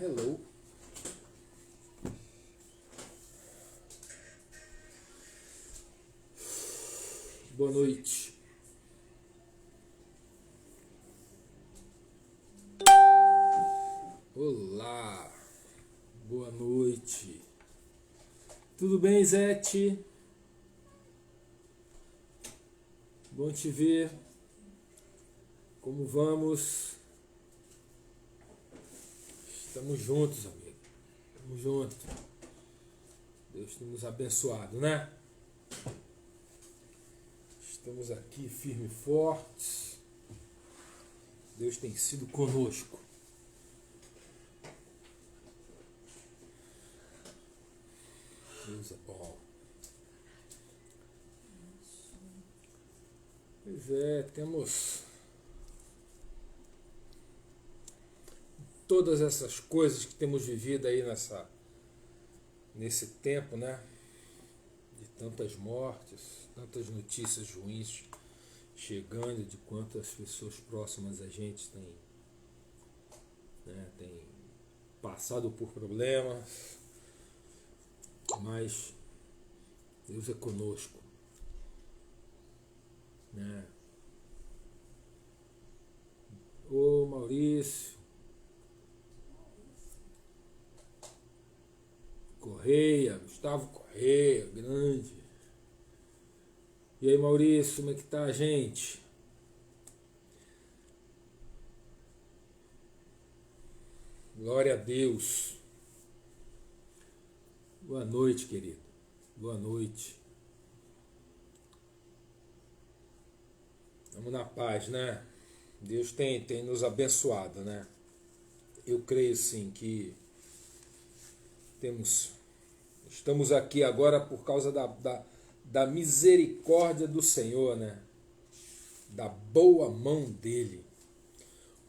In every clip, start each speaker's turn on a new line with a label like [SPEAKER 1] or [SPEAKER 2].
[SPEAKER 1] Hello. Boa noite. Olá. Boa noite. Tudo bem, Zete? Bom te ver. Como vamos? Estamos juntos, amigo. Estamos juntos. Deus tem nos abençoado, né? Estamos aqui firmes e fortes. Deus tem sido conosco. Deus é bom. Pois é, temos todas essas coisas que temos vivido aí nesse tempo, né? De tantas mortes, tantas notícias ruins chegando, de quantas pessoas próximas a gente tem passado por problemas, mas Deus é conosco, né? Ô Maurício Correia, Gustavo Correia, grande. E aí, Maurício, como é que tá a gente? Glória a Deus. Boa noite, querido. Boa noite. Estamos na paz, né? Deus tem nos abençoado, né? Eu creio sim que estamos aqui agora por causa da misericórdia do Senhor, né? Da boa mão dele.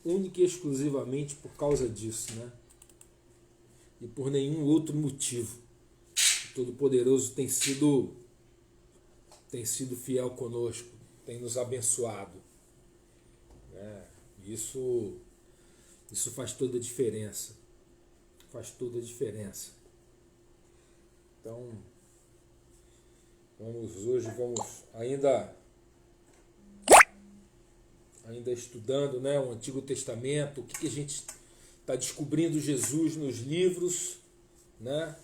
[SPEAKER 1] Única e exclusivamente por causa disso, né? E por nenhum outro motivo. O Todo-Poderoso tem sido fiel conosco, tem nos abençoado, né? Isso faz toda a diferença. Faz toda a diferença. Então, hoje vamos ainda estudando, né, o Antigo Testamento, o que a gente está descobrindo Jesus nos livros, né,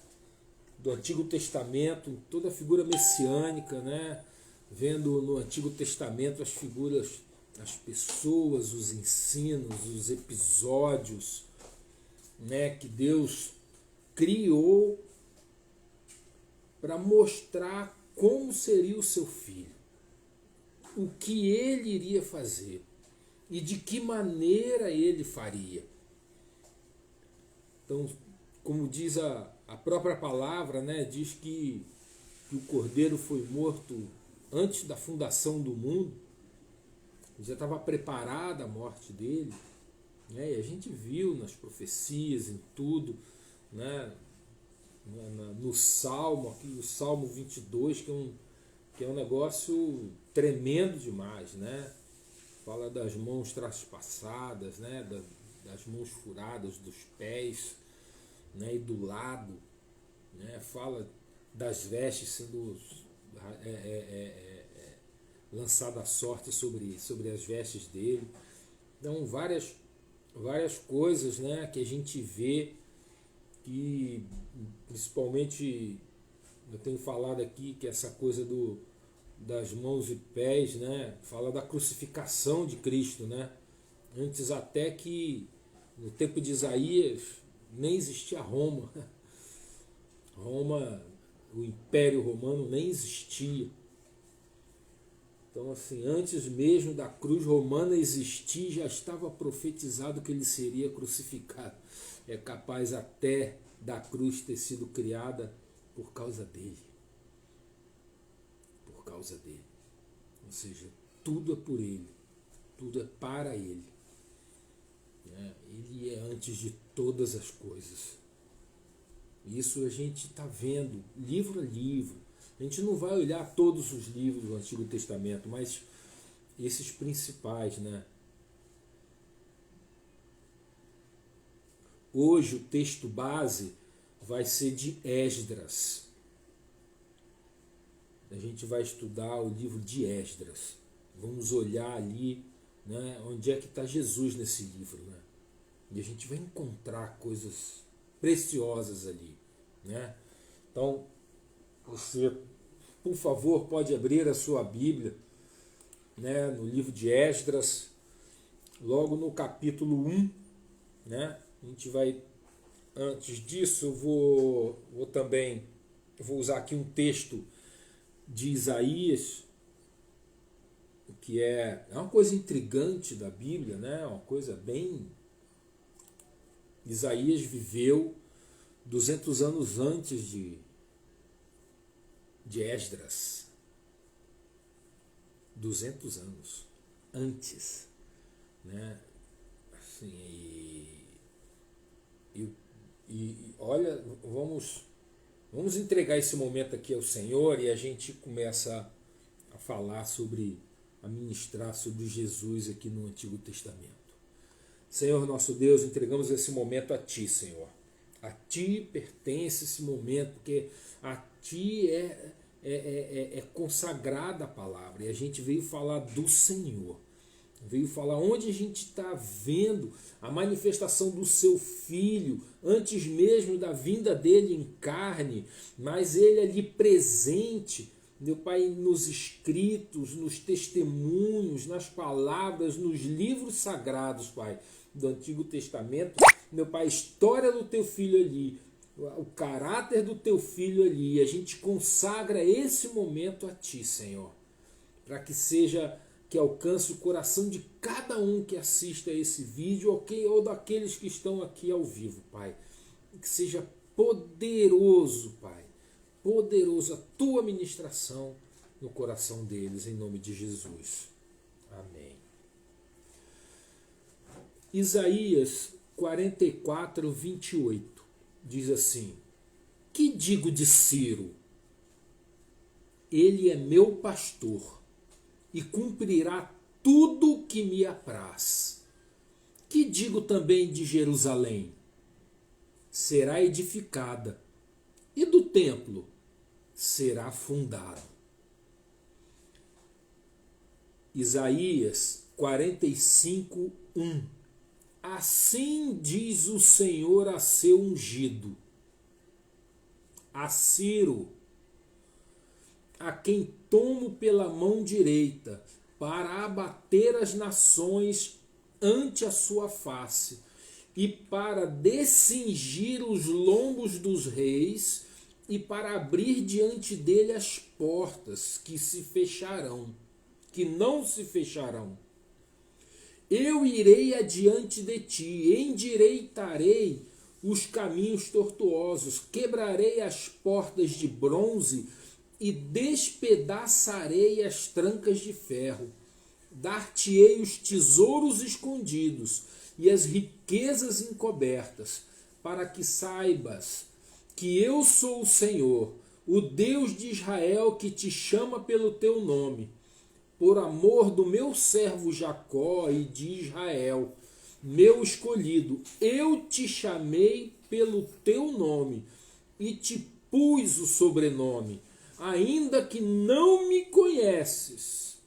[SPEAKER 1] do Antigo Testamento, toda a figura messiânica, né, vendo no Antigo Testamento as figuras, as pessoas, os ensinos, os episódios, né, que Deus criou para mostrar como seria o seu filho, o que ele iria fazer e de que maneira ele faria. Então, como diz a própria palavra, né, diz que o Cordeiro foi morto antes da fundação do mundo, já estava preparada a morte dele, né, e a gente viu nas profecias, em tudo, né, no Salmo, aqui, o Salmo 22, que é um negócio tremendo demais, né? Fala das mãos traspassadas, né? Das mãos furadas, dos pés, né? E do lado, né? Fala das vestes sendo lançada a sorte sobre as vestes dele. Então, várias coisas, né? Que a gente vê, que principalmente eu tenho falado aqui, que essa coisa das mãos e pés, né, fala da crucificação de Cristo, né? Antes até que no tempo de Isaías nem existia Roma. Roma, o Império Romano nem existia. Então, assim, antes mesmo da cruz romana existir, já estava profetizado que ele seria crucificado. É capaz até da cruz ter sido criada por causa dele. Por causa dele. Ou seja, tudo é por ele. Tudo é para ele. Ele é antes de todas as coisas. Isso a gente está vendo, livro a livro. A gente não vai olhar todos os livros do Antigo Testamento, mas esses principais, né? Hoje o texto base vai ser de Esdras. A gente vai estudar o livro de Esdras. Vamos olhar ali, né, onde é que está Jesus nesse livro. Né? E a gente vai encontrar coisas preciosas ali. Né? Então, você, por favor, pode abrir a sua Bíblia, né, no livro de Esdras, logo no capítulo 1. Né? A gente vai, antes disso, eu vou usar aqui um texto de Isaías, que é uma coisa intrigante da Bíblia, né? Uma coisa bem... Isaías viveu 200 anos antes de Esdras. 200 anos antes, né? Assim, e olha, vamos entregar esse momento aqui ao Senhor e a gente começa a falar a ministrar sobre Jesus aqui no Antigo Testamento. Senhor nosso Deus, entregamos esse momento a Ti, Senhor. A Ti pertence esse momento, porque a Ti é consagrada a palavra. E a gente veio falar do Senhor. Veio falar onde a gente está vendo a manifestação do Seu Filho, antes mesmo da vinda dele em carne, mas ele ali presente, meu Pai, nos escritos, nos testemunhos, nas palavras, nos livros sagrados, Pai, do Antigo Testamento. Meu Pai, a história do Teu Filho ali, o caráter do Teu Filho ali, a gente consagra esse momento a Ti, Senhor, para que alcance o coração de cada um que assista a esse vídeo, ou daqueles que estão aqui ao vivo, Pai. Que seja poderoso, Pai, poderoso a Tua ministração no coração deles, em nome de Jesus. Amém. Isaías 44, 28 diz assim: Que digo de Ciro? Ele é meu pastor e cumprirá tudo o que me apraz. Que digo também de Jerusalém? Será edificada, e do templo será fundado. Isaías 45, 1. Assim diz o Senhor a seu ungido, a Ciro, a quem tomo pela mão direita, para abater as nações ante a sua face, e para descingir os lombos dos reis, e para abrir diante dele as portas que não se fecharão. Eu irei adiante de ti, endireitarei os caminhos tortuosos, quebrarei as portas de bronze e despedaçarei as trancas de ferro. Dar-te-ei os tesouros escondidos e as riquezas encobertas, para que saibas que eu sou o Senhor, o Deus de Israel, que te chama pelo teu nome. Por amor do meu servo Jacó e de Israel, meu escolhido, eu te chamei pelo teu nome e te pus o sobrenome, ainda que não me conheces.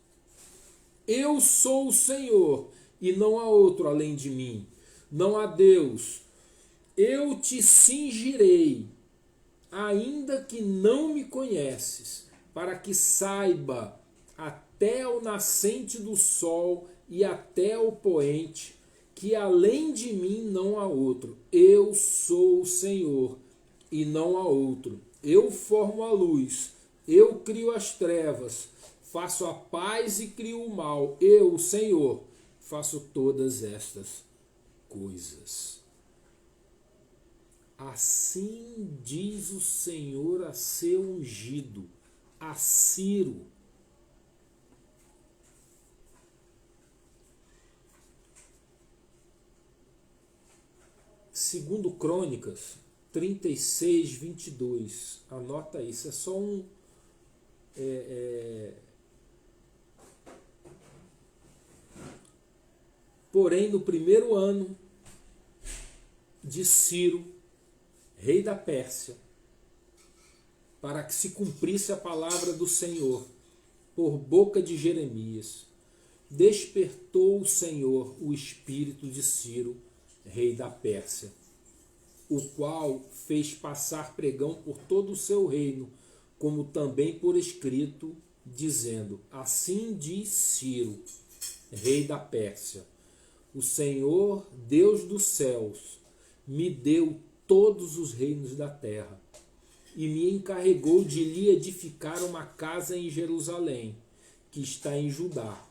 [SPEAKER 1] Eu sou o Senhor e não há outro além de mim. Não há Deus. Eu te cingirei, ainda que não me conheces, para que saiba até o nascente do sol e até o poente, que além de mim não há outro. Eu sou o Senhor e não há outro. Eu formo a luz, eu crio as trevas, faço a paz e crio o mal. Eu, o Senhor, faço todas estas coisas. Assim diz o Senhor a seu ungido, a Ciro. Segundo Crônicas 36, 22. Anota isso, é só um... Porém, no primeiro ano de Ciro, rei da Pérsia, para que se cumprisse a palavra do Senhor por boca de Jeremias, despertou o Senhor o espírito de Ciro, rei da Pérsia, o qual fez passar pregão por todo o seu reino, como também por escrito, dizendo: assim diz Ciro, rei da Pérsia: o Senhor, Deus dos céus, me deu todos os reinos da terra, e me encarregou de lhe edificar uma casa em Jerusalém, que está em Judá.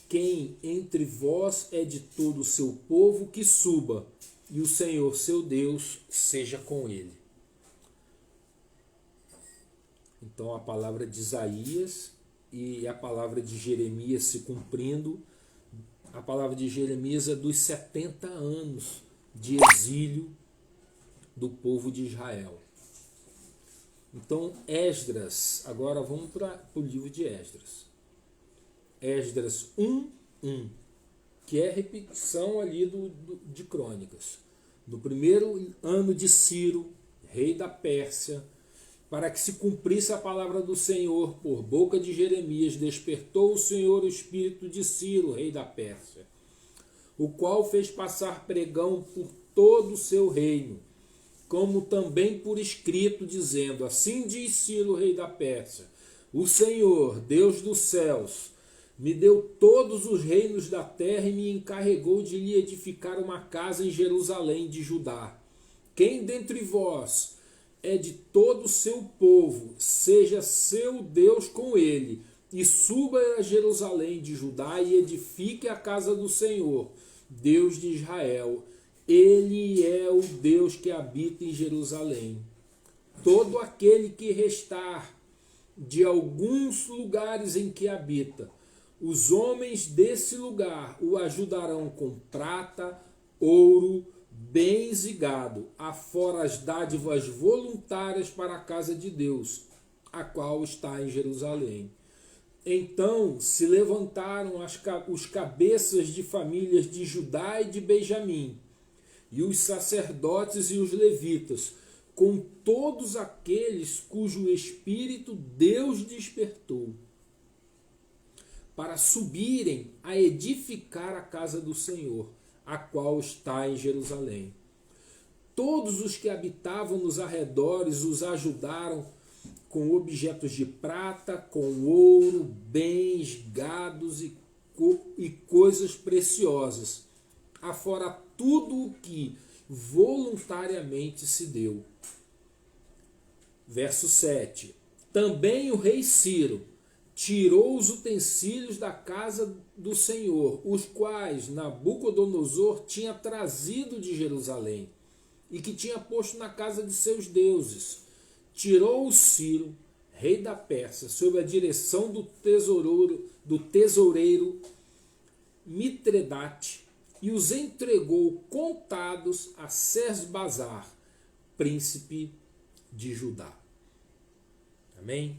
[SPEAKER 1] Quem entre vós é de todo o seu povo, que suba, e o Senhor seu Deus seja com ele. Então a palavra de Isaías e a palavra de Jeremias se cumprindo. A palavra de Jeremias é dos 70 anos de exílio do povo de Israel. Então Esdras, agora vamos para o livro de Esdras. Esdras 1:1, que é a repetição ali de Crônicas. No primeiro ano de Ciro, rei da Pérsia, para que se cumprisse a palavra do Senhor por boca de Jeremias, despertou o Senhor o espírito de Ciro, rei da Pérsia, o qual fez passar pregão por todo o seu reino, como também por escrito, dizendo: assim diz Ciro, rei da Pérsia: o Senhor, Deus dos céus, me deu todos os reinos da terra e me encarregou de lhe edificar uma casa em Jerusalém de Judá. Quem dentre vós é de todo o seu povo, seja seu Deus com ele, e suba a Jerusalém de Judá e edifique a casa do Senhor, Deus de Israel. Ele é o Deus que habita em Jerusalém. Todo aquele que restar de alguns lugares em que habita, os homens desse lugar o ajudarão com prata, ouro, bens e gado, afora as dádivas voluntárias para a casa de Deus, a qual está em Jerusalém. Então se levantaram os cabeças de famílias de Judá e de Benjamim, e os sacerdotes e os levitas, com todos aqueles cujo espírito Deus despertou, para subirem a edificar a casa do Senhor, a qual está em Jerusalém. Todos os que habitavam nos arredores os ajudaram com objetos de prata, com ouro, bens, gados e coisas preciosas, afora tudo o que voluntariamente se deu. Verso 7. Também o rei Ciro tirou os utensílios da casa do Senhor, os quais Nabucodonosor tinha trazido de Jerusalém, e que tinha posto na casa de seus deuses. Tirou o Ciro, rei da Pérsia, sob a direção do tesoureiro Mitredate, e os entregou contados a Sesbazar, príncipe de Judá. Amém?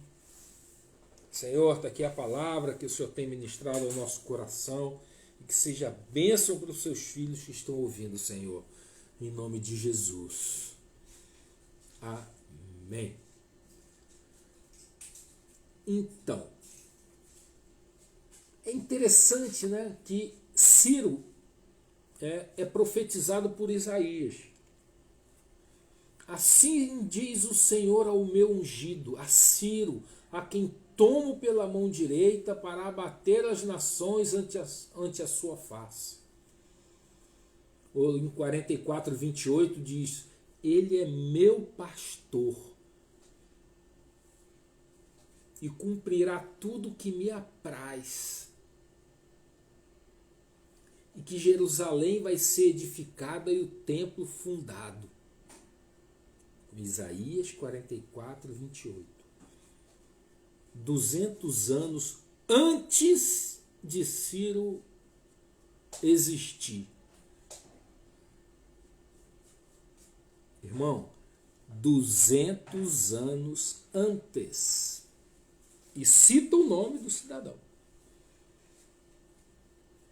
[SPEAKER 1] Senhor, está aqui a palavra que o Senhor tem ministrado ao nosso coração, e que seja bênção para os seus filhos que estão ouvindo, Senhor, em nome de Jesus. Amém. Então, é interessante, né, que Ciro é profetizado por Isaías. Assim diz o Senhor ao meu ungido, a Ciro, a quem tomo pela mão direita para abater as nações ante a sua face. Ou em 44:28 diz: ele é meu pastor e cumprirá tudo o que me apraz, e que Jerusalém vai ser edificada e o templo fundado. Isaías 44:28. 200 anos antes de Ciro existir. Irmão, 200 anos antes. E cita o nome do cidadão.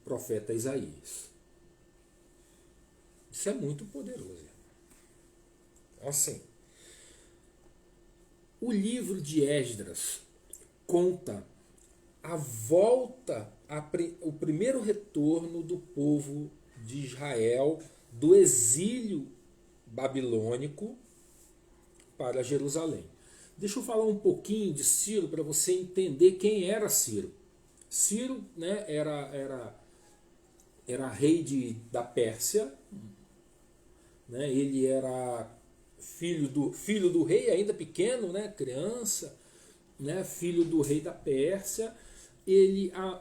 [SPEAKER 1] Profeta Isaías. Isso é muito poderoso. Assim, o livro de Esdras conta a volta, o primeiro retorno do povo de Israel do exílio babilônico para Jerusalém. Deixa eu falar um pouquinho de Ciro para você entender quem era Ciro. Ciro, né, era rei da Pérsia, né, ele era filho do rei, ainda pequeno, né, criança, né, filho do rei da Pérsia.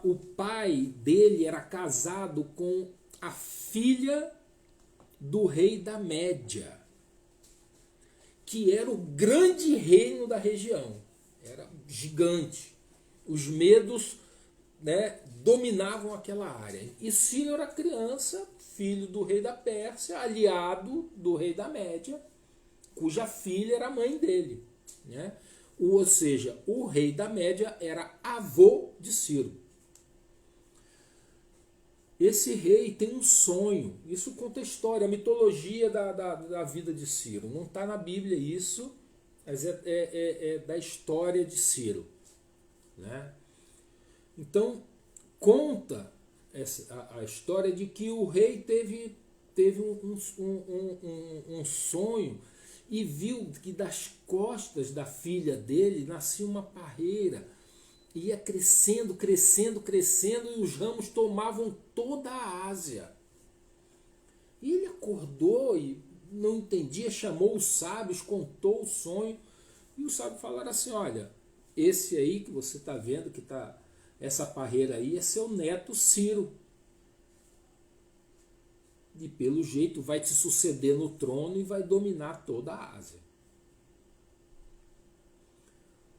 [SPEAKER 1] O pai dele era casado com a filha do rei da Média, que era o grande reino da região, era gigante. Os medos, né, dominavam aquela área. E Ciro era criança, filho do rei da Pérsia, aliado do rei da Média, cuja filha era a mãe dele, né? Ou seja, o rei da Média era avô de Ciro. Esse rei tem um sonho, isso conta a história, a mitologia da vida de Ciro. Não está na Bíblia isso, mas é da história de Ciro, né? Então, conta a história de que o rei teve um sonho e viu que das costas da filha dele nascia uma parreira. Ia crescendo, crescendo, crescendo, e os ramos tomavam toda a Ásia. E ele acordou e não entendia, chamou os sábios, contou o sonho, e os sábios falaram assim: olha, esse aí que você está vendo, essa parreira aí, é seu neto Ciro. E pelo jeito vai te suceder no trono e vai dominar toda a Ásia.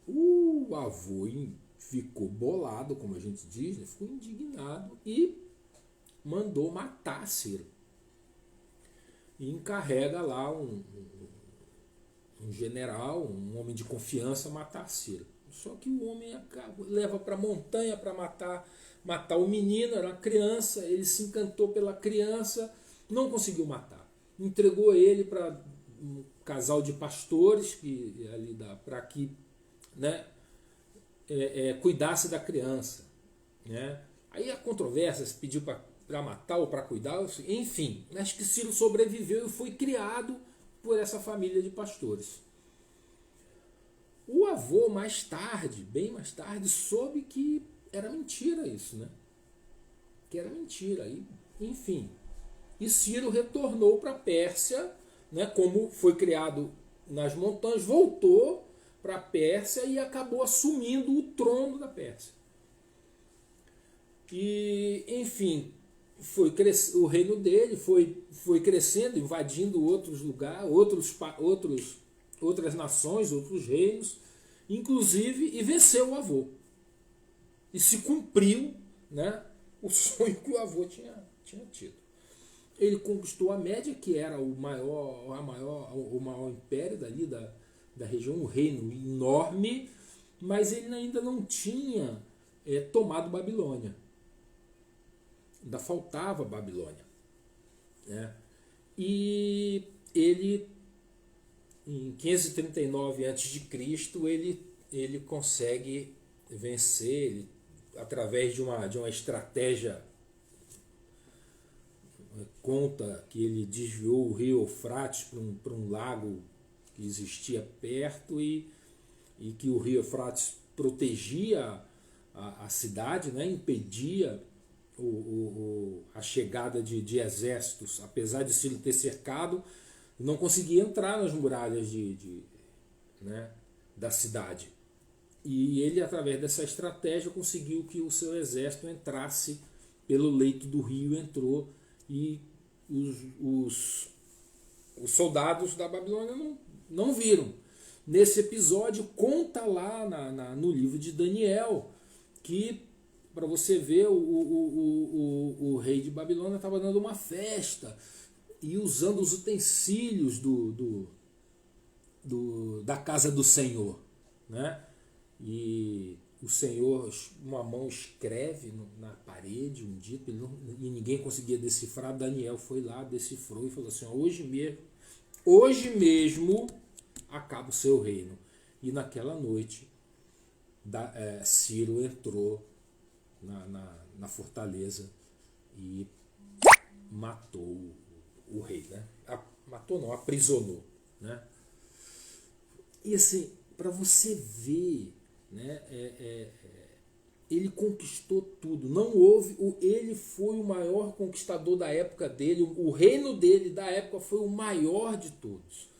[SPEAKER 1] O avô ficou bolado, como a gente diz, né? Ficou indignado e mandou matar Ciro. E encarrega lá um general, um homem de confiança, matar Ciro. Só que o homem leva para a montanha para matar o menino, era uma criança, ele se encantou pela criança, não conseguiu matar. Entregou ele para um casal de pastores para que, né, cuidasse da criança, né? Aí a controvérsia, se pediu para matar ou para cuidar, enfim, acho que Ciro sobreviveu e foi criado por essa família de pastores. O avô mais tarde, bem mais tarde, soube que era mentira isso, né? Que era mentira, enfim. E Ciro retornou para a Pérsia, né? Como foi criado nas montanhas, voltou para a Pérsia e acabou assumindo o trono da Pérsia. E, enfim, o reino dele foi crescendo, invadindo outros lugares, outras nações, outros reinos, inclusive, e venceu o avô. E se cumpriu, né, o sonho que o avô tinha tido. Ele conquistou a Média, que era o maior império dali da região, um reino enorme, mas ele ainda não tinha tomado Babilônia. Ainda faltava Babilônia, né? E ele, em 539 a.C., ele consegue vencer, através de uma estratégia. Conta que ele desviou o rio Eufrates para um lago que existia perto, e que o rio Eufrates protegia a cidade, né? Impedia a chegada de exércitos, apesar de Ciro ter cercado, não conseguia entrar nas muralhas né, da cidade. E ele, através dessa estratégia, conseguiu que o seu exército entrasse pelo leito do rio, entrou, e os soldados da Babilônia não viram. Nesse episódio, conta lá no livro de Daniel, que, para você ver, o rei de Babilônia estava dando uma festa e usando os utensílios da casa do Senhor, né? E o Senhor, uma mão escreve na parede um dito, e ninguém conseguia decifrar. Daniel foi lá, decifrou e falou assim: hoje mesmo acaba o seu reino. E naquela noite, Ciro entrou na fortaleza e matou o rei, né? Matou não, aprisionou, né? E assim, para você ver, né, ele conquistou tudo. Não houve, ele foi o maior conquistador da época dele. O reino dele da época foi o maior de todos.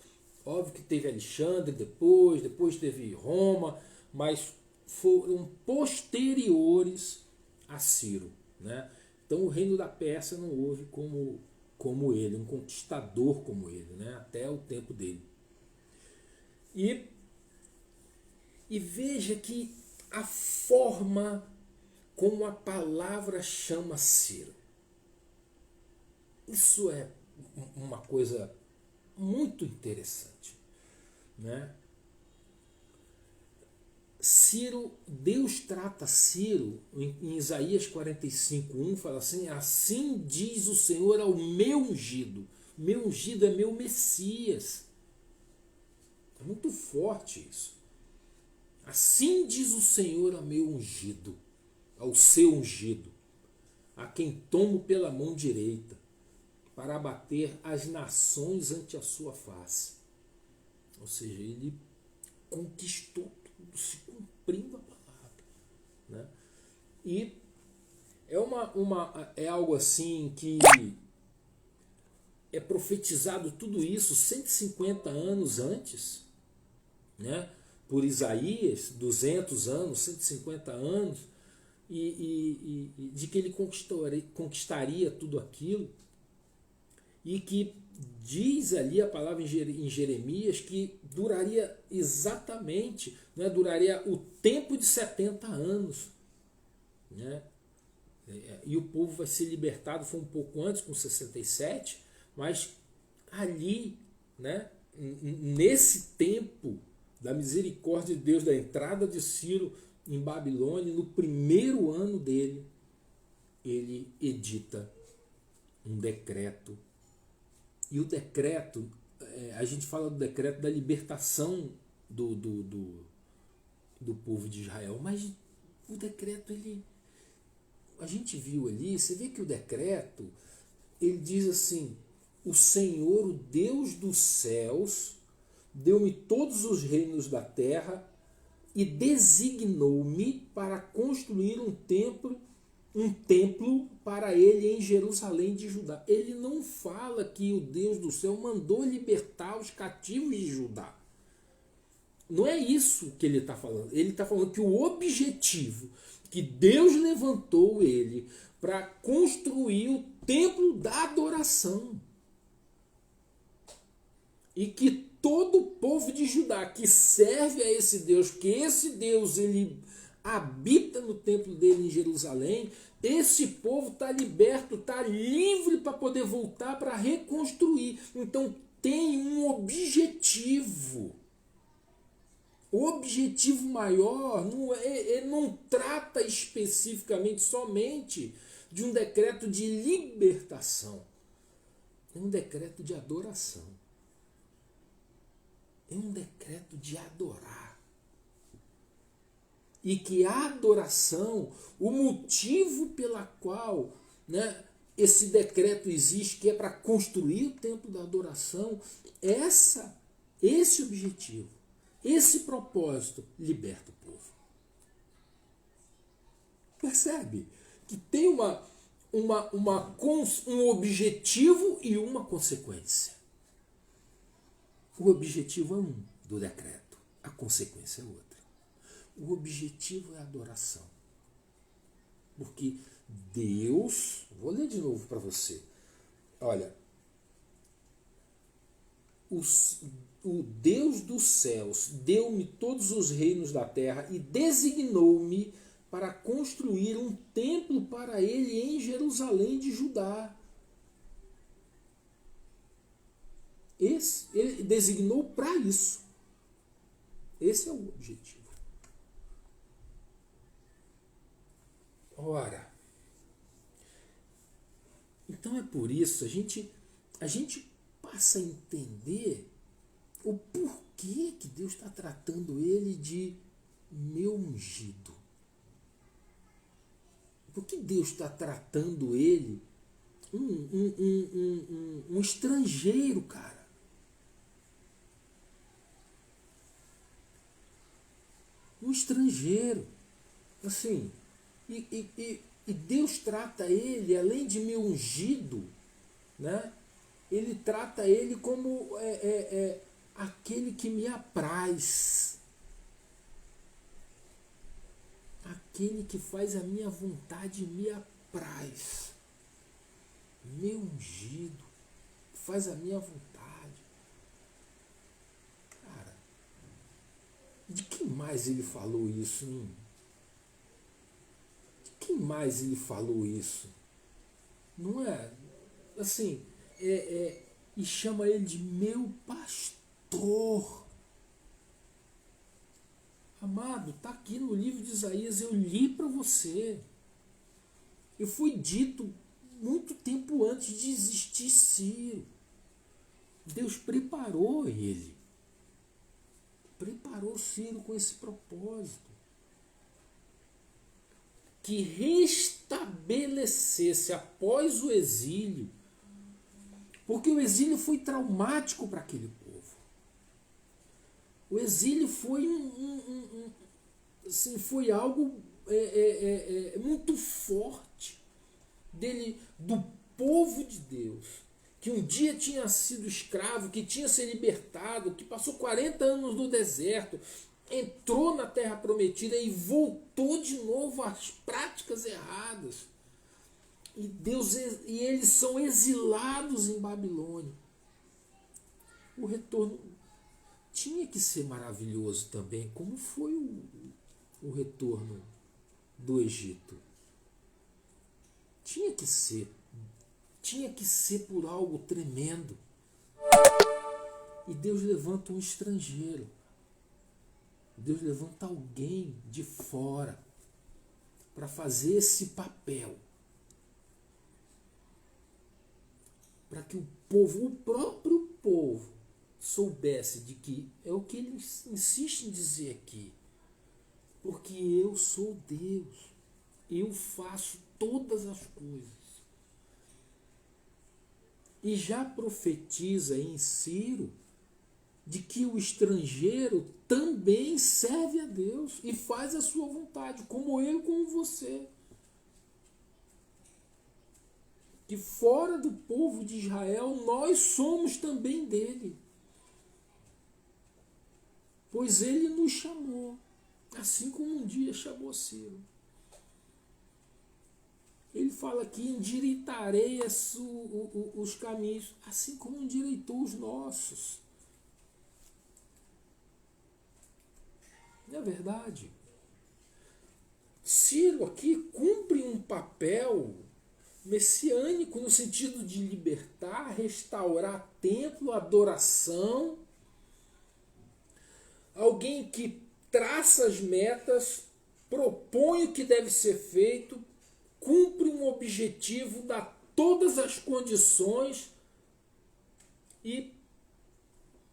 [SPEAKER 1] Óbvio que teve Alexandre depois teve Roma, mas foram posteriores a Ciro, né? Então o reino da Pérsia não houve como ele, um conquistador como ele, né? Até o tempo dele. E veja que a forma como a palavra chama Ciro, isso é uma coisa muito interessante, né? Ciro, Deus trata Ciro em Isaías 45:1, fala assim: assim diz o Senhor ao meu ungido. Meu ungido é meu Messias. É muito forte isso. Assim diz o Senhor ao meu ungido, ao seu ungido, a quem tomo pela mão direita, para abater as nações ante a sua face. Ou seja, ele conquistou tudo, se cumprindo a palavra, né? E é algo assim que é profetizado tudo isso 150 anos antes, né? Por Isaías, 200 anos, 150 anos, e de que ele conquistaria tudo aquilo, e que diz ali a palavra em Jeremias que duraria exatamente, né, duraria o tempo de 70 anos. Né? E o povo vai ser libertado, foi um pouco antes, com 67, mas ali, né, nesse tempo da misericórdia de Deus, da entrada de Ciro em Babilônia, no primeiro ano dele, ele edita um decreto. E o decreto, a gente fala do decreto da libertação do povo de Israel, mas o decreto, a gente viu ali, você vê que o decreto, ele diz assim: o Senhor, o Deus dos céus, deu-me todos os reinos da terra e designou-me para construir um templo para ele em Jerusalém de Judá. Ele não fala que o Deus do céu mandou libertar os cativos de Judá. Não é isso que ele está falando. Ele está falando que o objetivo que Deus levantou ele para construir o templo da adoração. E que todo o povo de Judá que serve a esse Deus, que esse Deus ele habita no templo dele em Jerusalém, esse povo está liberto, está livre para poder voltar para reconstruir. Então tem um objetivo. O objetivo maior ele não trata especificamente somente de um decreto de libertação. É um decreto de adoração. É um decreto de adorar. E que a adoração, o motivo pela qual, né, esse decreto existe, que é para construir o templo da adoração, esse objetivo, esse propósito liberta o povo. Percebe? Que tem um objetivo e uma consequência. O objetivo é um do decreto, a consequência é outra. O objetivo é a adoração. Porque Deus, vou ler de novo para você. Olha, o Deus dos céus deu-me todos os reinos da terra e designou-me para construir um templo para ele em Jerusalém de Judá. Ele designou para isso. Esse é o objetivo. Ora, então é por isso a gente passa a entender o porquê que Deus está tratando ele de meu ungido. Por que Deus está tratando ele um estrangeiro, cara? Um estrangeiro. Assim, e Deus trata ele, além de meu ungido, né? Ele trata ele como aquele que me apraz. Aquele que faz a minha vontade me apraz. Meu ungido, faz a minha vontade. Cara, de quem mais ele falou isso, hein? De quem mais ele falou isso? Não é? Assim, e chama ele de meu pastor. Amado, está aqui no livro de Isaías, eu li para você. E foi dito muito tempo antes de existir Ciro. Deus preparou ele. Preparou Ciro com esse propósito. Que restabelecesse após o exílio, porque o exílio foi traumático para aquele povo. O exílio foi assim, foi algo muito forte do povo de Deus, que um dia tinha sido escravo, que tinha se libertado, que passou 40 anos no deserto, entrou na terra prometida e voltou de novo às práticas erradas. E eles são exilados em Babilônia. O retorno tinha que ser maravilhoso também, como foi o retorno do Egito. Tinha que ser por algo tremendo. E Deus levanta um estrangeiro. Deus levanta alguém de fora para fazer esse papel. Para que o povo, o próprio povo, soubesse de que é o que ele insiste em dizer aqui. Porque eu sou Deus. Eu faço todas as coisas. E já profetiza em Ciro de que o estrangeiro também serve a Deus e faz a sua vontade, como eu e como você. Que fora do povo de Israel nós somos também dele. Pois ele nos chamou, assim como um dia chamou Ciro. Ele fala que endireitarei os caminhos, assim como endireitou os nossos. Não é verdade? Ciro aqui cumpre um papel messiânico no sentido de libertar, restaurar templo, adoração. Alguém que traça as metas, propõe o que deve ser feito, cumpre um objetivo, dá todas as condições e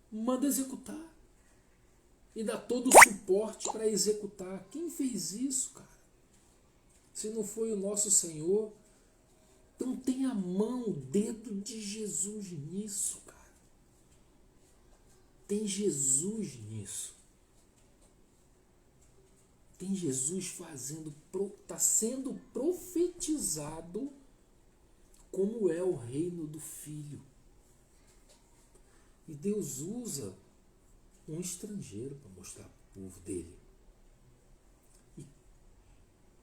[SPEAKER 1] manda executar. E dá todo o suporte para executar. Quem fez isso, cara? Se não foi o nosso Senhor. Então tem a mão, o dedo de Jesus nisso, cara. Tem Jesus nisso. Tem Jesus fazendo, está sendo profetizado como é o reino do Filho. E Deus usa um estrangeiro para mostrar para o povo dele.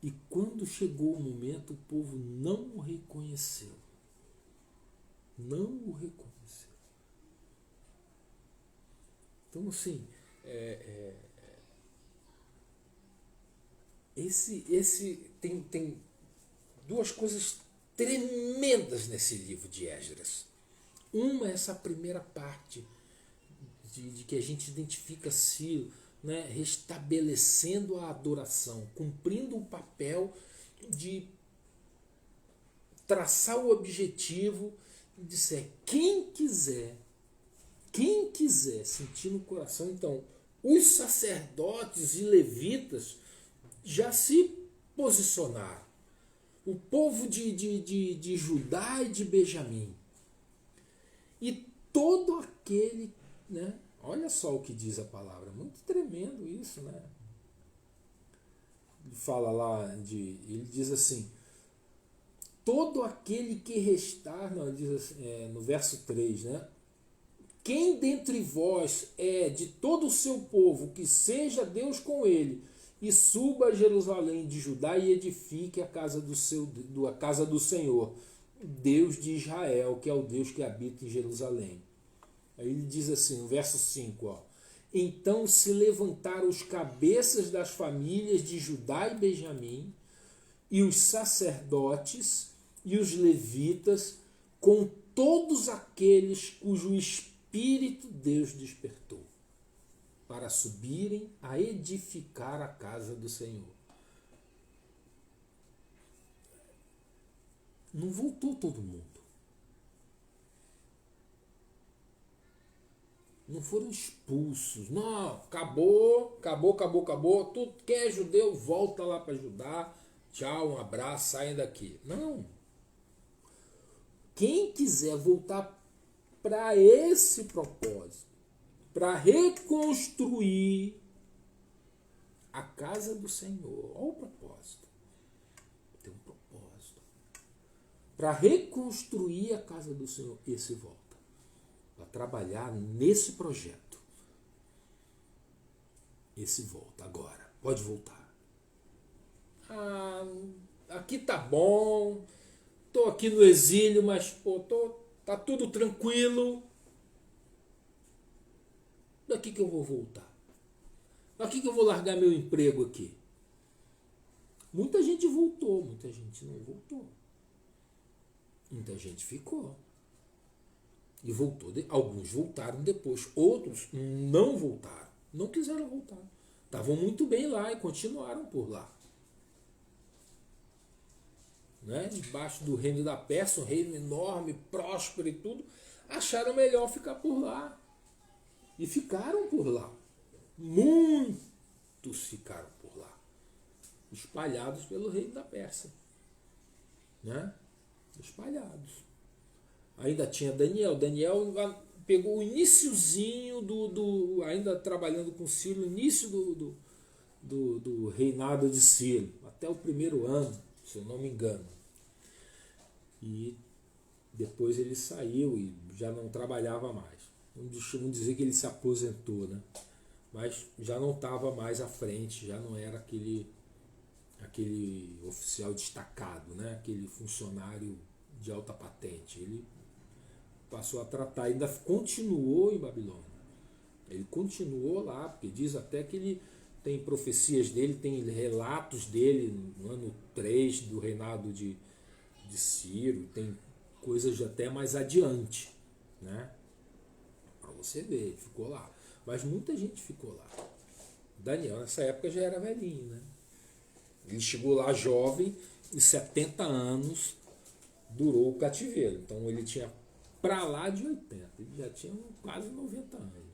[SPEAKER 1] E quando chegou o momento, o povo não o reconheceu. Não o reconheceu. Então, assim, tem duas coisas tremendas nesse livro de Esdras. Uma é essa primeira parte de que a gente identifica Ciro, né, restabelecendo a adoração, cumprindo o papel de traçar o objetivo e disser, quem quiser sentir no coração, então, os sacerdotes e levitas já se posicionaram. O povo de Judá e de Benjamim. E todo aquele, né? Olha só o que diz a palavra, muito tremendo isso, né? Ele fala lá, ele diz assim, todo aquele que restar, não, ele diz assim, no verso 3, né? Quem dentre vós é de todo o seu povo, que seja Deus com ele, e suba a Jerusalém de Judá e edifique a casa a casa do Senhor, Deus de Israel, que é o Deus que habita em Jerusalém. Aí ele diz assim, no verso 5, ó, então se levantaram os cabeças das famílias de Judá e Benjamim, e os sacerdotes e os levitas, com todos aqueles cujo espírito Deus despertou, para subirem a edificar a casa do Senhor. Não voltou todo mundo. Não foram expulsos. Não, acabou. Tudo que é judeu, volta lá para Judá. Tchau, um abraço, saem daqui. Não. Quem quiser voltar para esse propósito, para reconstruir a casa do Senhor. Olha o propósito. Tem um propósito. Para reconstruir a casa do Senhor, esse volta. Para trabalhar nesse projeto. Esse volta agora. Pode voltar. Aqui tá bom. Tô aqui no exílio, mas tá tudo tranquilo. Daqui que eu vou voltar. Daqui que eu vou largar meu emprego aqui. Muita gente voltou, muita gente não voltou. Muita gente ficou. E voltou. Alguns voltaram depois. Outros não voltaram. Não quiseram voltar. Estavam muito bem lá e continuaram por lá. Né? Debaixo do reino da Pérsia, um reino enorme, próspero e tudo. Acharam melhor ficar por lá. E ficaram por lá. Muitos ficaram por lá. Espalhados pelo reino da Pérsia. Né? Espalhados. Ainda tinha Daniel. Daniel pegou o iniciozinho ainda trabalhando com Ciro, o início do reinado de Ciro. Até o primeiro ano, se eu não me engano. E depois ele saiu e já não trabalhava mais. Vamos dizer que ele se aposentou, né? Mas já não estava mais à frente, já não era aquele oficial destacado, né? Aquele funcionário de alta patente. Ele passou a tratar, ainda continuou em Babilônia. Ele continuou lá, porque diz até que ele tem profecias dele, tem relatos dele no ano 3 do reinado de Ciro, tem coisas até mais adiante, né? Para você ver, ele ficou lá. Mas muita gente ficou lá. Daniel nessa época já era velhinho, né? Ele chegou lá jovem e 70 anos durou o cativeiro. Então ele tinha para lá de 80, ele já tinha quase 90 anos.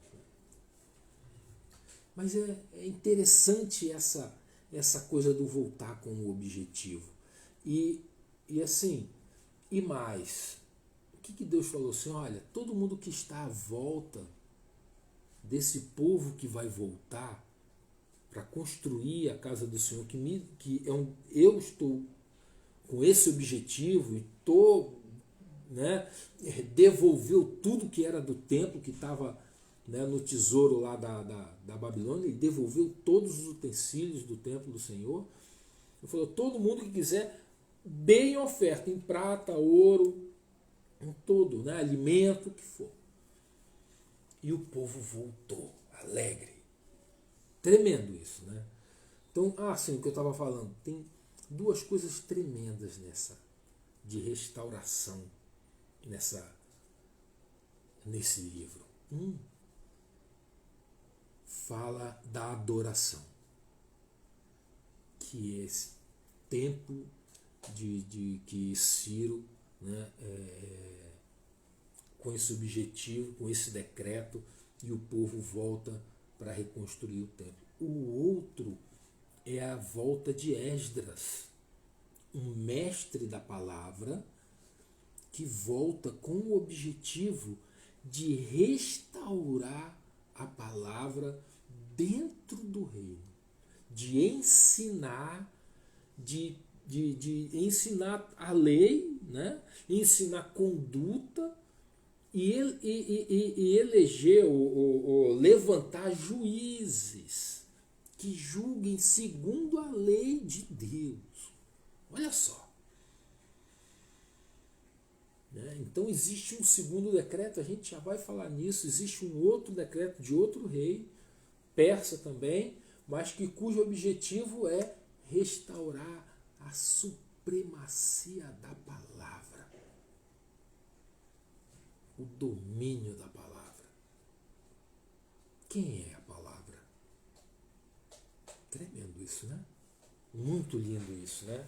[SPEAKER 1] Mas é interessante essa coisa do voltar com o objetivo. E assim, e mais, o que Deus falou assim, olha, todo mundo que está à volta desse povo que vai voltar para construir a casa do Senhor, eu estou com esse objetivo e estou, né, devolveu tudo que era do templo, que estava, né, no tesouro lá da Babilônia, ele devolveu todos os utensílios do templo do Senhor. Ele falou, todo mundo que quiser, bem oferta, em prata, ouro, em tudo, né, alimento, o que for. E o povo voltou, alegre. Tremendo isso, né? Então, sim, o que eu estava falando, tem duas coisas tremendas de restauração nesse livro. Fala da adoração, que tempo de que Ciro, né, com esse objetivo, com esse decreto, e o povo volta para reconstruir o templo. O outro é a volta de Esdras, um mestre da palavra que volta com o objetivo de restaurar a palavra dentro do reino, de ensinar, de ensinar a lei, né? Ensinar conduta e eleger ou levantar juízes que julguem segundo a lei de Deus. Olha só. Então existe um segundo decreto, a gente já vai falar nisso, existe um outro decreto de outro rei, persa também, mas cujo objetivo é restaurar a supremacia da palavra, o domínio da palavra. Quem é a palavra? Tremendo isso, né? Muito lindo isso, né?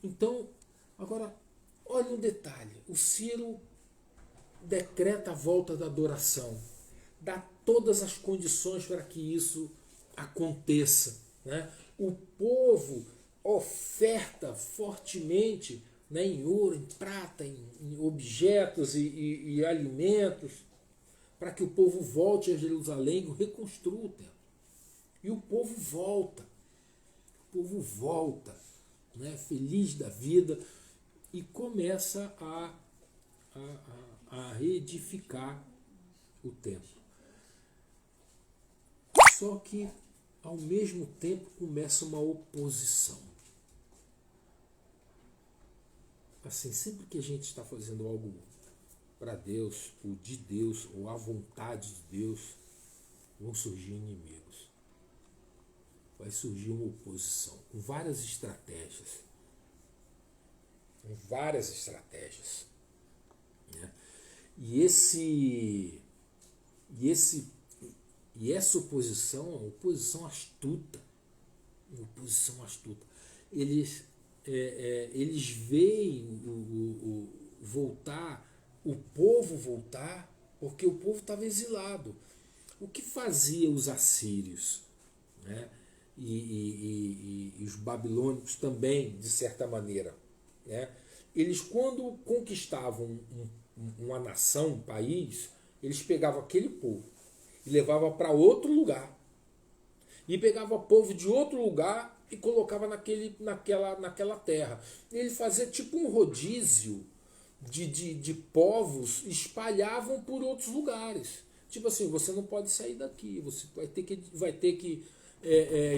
[SPEAKER 1] Então, agora, olha um detalhe. O Ciro decreta a volta da adoração, dá todas as condições para que isso aconteça, né? O povo oferta fortemente, né, em ouro, em prata, em objetos e alimentos, para que o povo volte a Jerusalém e reconstrua o templo. E o povo volta, né, feliz da vida, e começa a reedificar o templo. Só que, ao mesmo tempo, começa uma oposição. Assim, sempre que a gente está fazendo algo para Deus, ou de Deus, ou à vontade de Deus, vão surgir inimigos. Vai surgir uma oposição, com várias estratégias. Né? E essa oposição é uma oposição astuta. Eles veem o povo voltar, porque o povo estava exilado. O que fazia os assírios, né? E os babilônicos também, de certa maneira, né? Eles, quando conquistavam uma nação, um país, eles pegavam aquele povo e levavam para outro lugar. E pegava povo de outro lugar e colocava naquela terra. Ele fazia tipo um rodízio de povos, espalhavam por outros lugares. Tipo assim, você não pode sair daqui, você vai ter que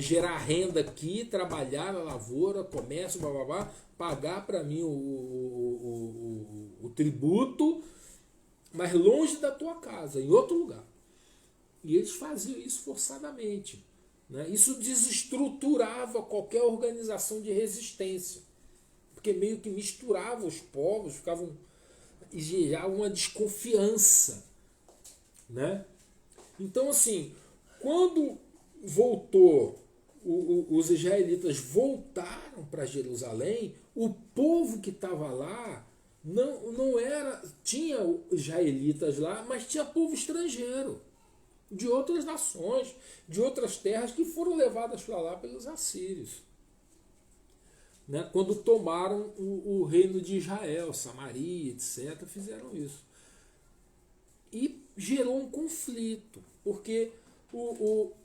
[SPEAKER 1] gerar renda aqui, trabalhar na lavoura, comércio, pagar para mim o tributo, mas longe da tua casa, em outro lugar. E eles faziam isso forçadamente. Né? Isso desestruturava qualquer organização de resistência, porque meio que misturava os povos, e gerava uma desconfiança. Né? Então, assim, quando os israelitas voltaram para Jerusalém, o povo que estava lá não era, tinha israelitas lá, mas tinha povo estrangeiro, de outras nações, de outras terras, que foram levadas para lá pelos assírios. Né? Quando tomaram o reino de Israel, Samaria, etc., fizeram isso. E gerou um conflito, porque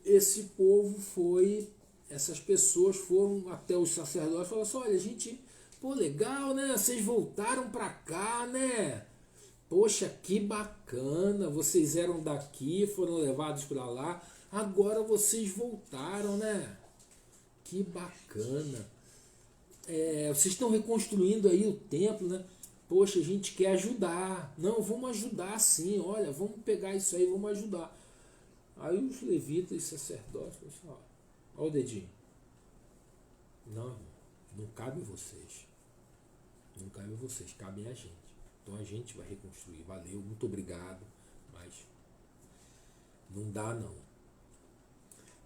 [SPEAKER 1] esse povo essas pessoas foram até os sacerdotes e falaram assim: olha, legal, né? Vocês voltaram para cá, né? Poxa, que bacana, vocês eram daqui, foram levados para lá, agora vocês voltaram, né? Que bacana. Vocês estão reconstruindo aí o templo, né? Poxa, a gente quer ajudar. Não, vamos ajudar sim, olha, vamos pegar isso aí, vamos ajudar. Aí os levitas e sacerdotes falaram assim: olha o dedinho. Não cabe vocês. Não cabe a vocês, cabe a gente. Então a gente vai reconstruir. Valeu, muito obrigado, mas não dá não.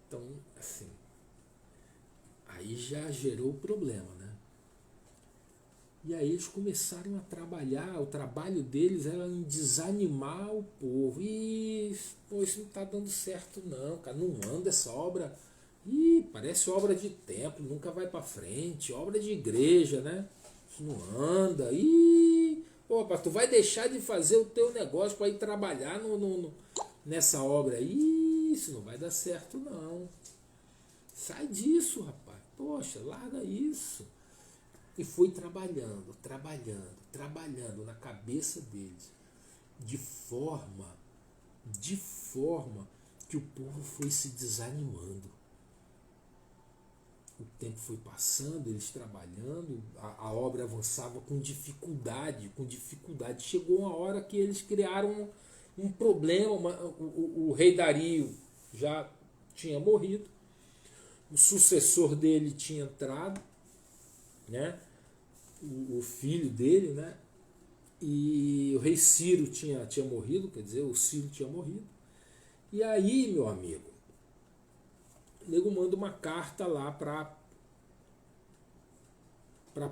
[SPEAKER 1] Então, assim, Aí já gerou problema, né? E aí eles começaram a trabalhar, o trabalho deles era em desanimar o povo. E, pô, isso não está dando certo não, cara, não anda essa obra. Ih, parece obra de templo, nunca vai para frente, obra de igreja, né? Isso não anda. Ih, pô, tu vai deixar de fazer o teu negócio para ir trabalhar nessa obra aí? Isso não vai dar certo não. Sai disso, rapaz. Poxa, larga isso. E foi trabalhando, trabalhando, trabalhando na cabeça deles, de forma que o povo foi se desanimando. O tempo foi passando, eles trabalhando, a obra avançava com dificuldade, com dificuldade. Chegou uma hora que eles criaram um problema, o rei Dario já tinha morrido, o sucessor dele tinha entrado, né? O filho dele, né? E o rei Ciro tinha morrido, quer dizer, o Ciro tinha morrido. E aí, meu amigo, o nego manda uma carta lá para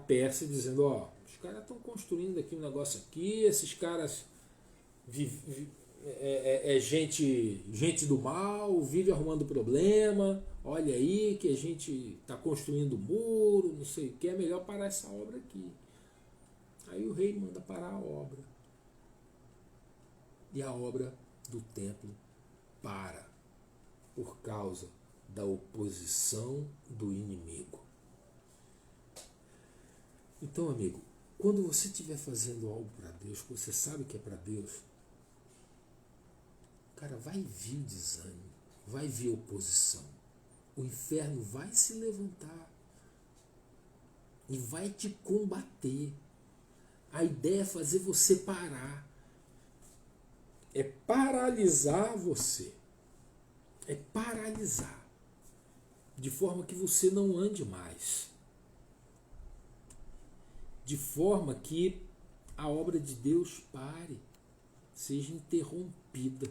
[SPEAKER 1] Pérsia dizendo, ó, os caras estão construindo aqui um negócio aqui, esses caras gente do mal, vive arrumando problema, olha aí que a gente está construindo muro, não sei o que, é melhor parar essa obra aqui. Aí o rei manda parar a obra. E a obra do templo para, por causa da oposição do inimigo. Então, amigo, quando você estiver fazendo algo para Deus, que você sabe que é para Deus, cara, vai vir desânimo, vai vir oposição. O inferno vai se levantar e vai te combater. A ideia é fazer você parar. É paralisar você. É paralisar. De forma que você não ande mais. De forma que a obra de Deus pare, seja interrompida.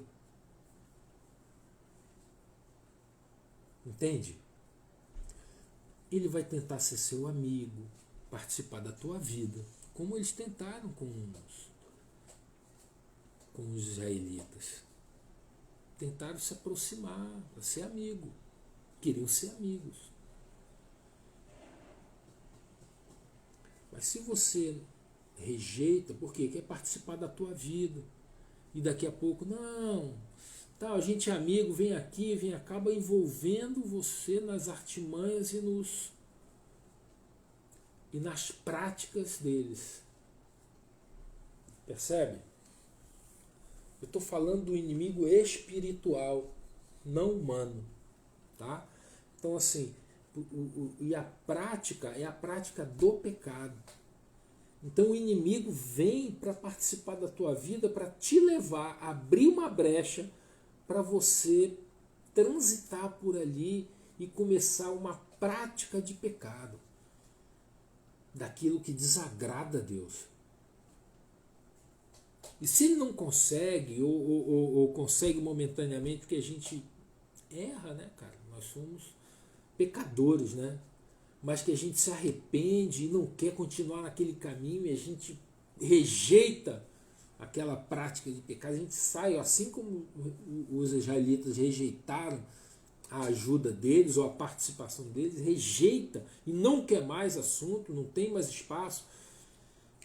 [SPEAKER 1] Entende? Ele vai tentar ser seu amigo, participar da tua vida, como eles tentaram com os israelitas. Tentaram se aproximar, para ser amigo. Queriam ser amigos. Mas se você rejeita, porque quer participar da tua vida, e daqui a pouco, não, tá, a gente é amigo, vem aqui, acaba envolvendo você nas artimanhas e nas práticas deles. Percebe? Eu estou falando do inimigo espiritual, não humano. Tá? Então, assim, e a prática é a prática do pecado. Então o inimigo vem para participar da tua vida, para te levar a abrir uma brecha para você transitar por ali e começar uma prática de pecado, daquilo que desagrada a Deus. E se ele não consegue, ou consegue momentaneamente, porque a gente erra, né, cara? Nós somos pecadores, né? Mas que a gente se arrepende e não quer continuar naquele caminho e a gente rejeita aquela prática de pecado, a gente sai, assim como os israelitas rejeitaram a ajuda deles ou a participação deles, rejeita e não quer mais assunto, não tem mais espaço,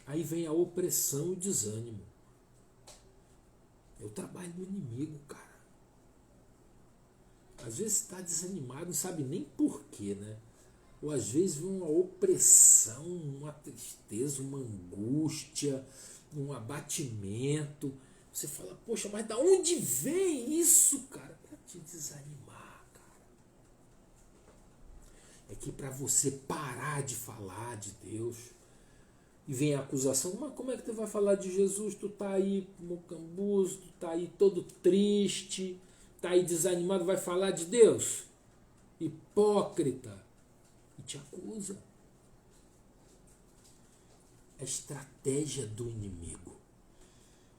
[SPEAKER 1] aí vem a opressão e o desânimo. É o trabalho do inimigo, cara. Às vezes está desanimado, não sabe nem porquê, né? Ou às vezes vem uma opressão, uma tristeza, uma angústia, um abatimento. Você fala, poxa, mas da onde vem isso, cara? Para te desanimar, cara. É que para você parar de falar de Deus. E vem a acusação, mas como é que tu vai falar de Jesus? Tu tá aí mocambuzo, tu tá aí todo triste, tá aí desanimado, vai falar de Deus? Hipócrita. E te acusa. É estratégia do inimigo.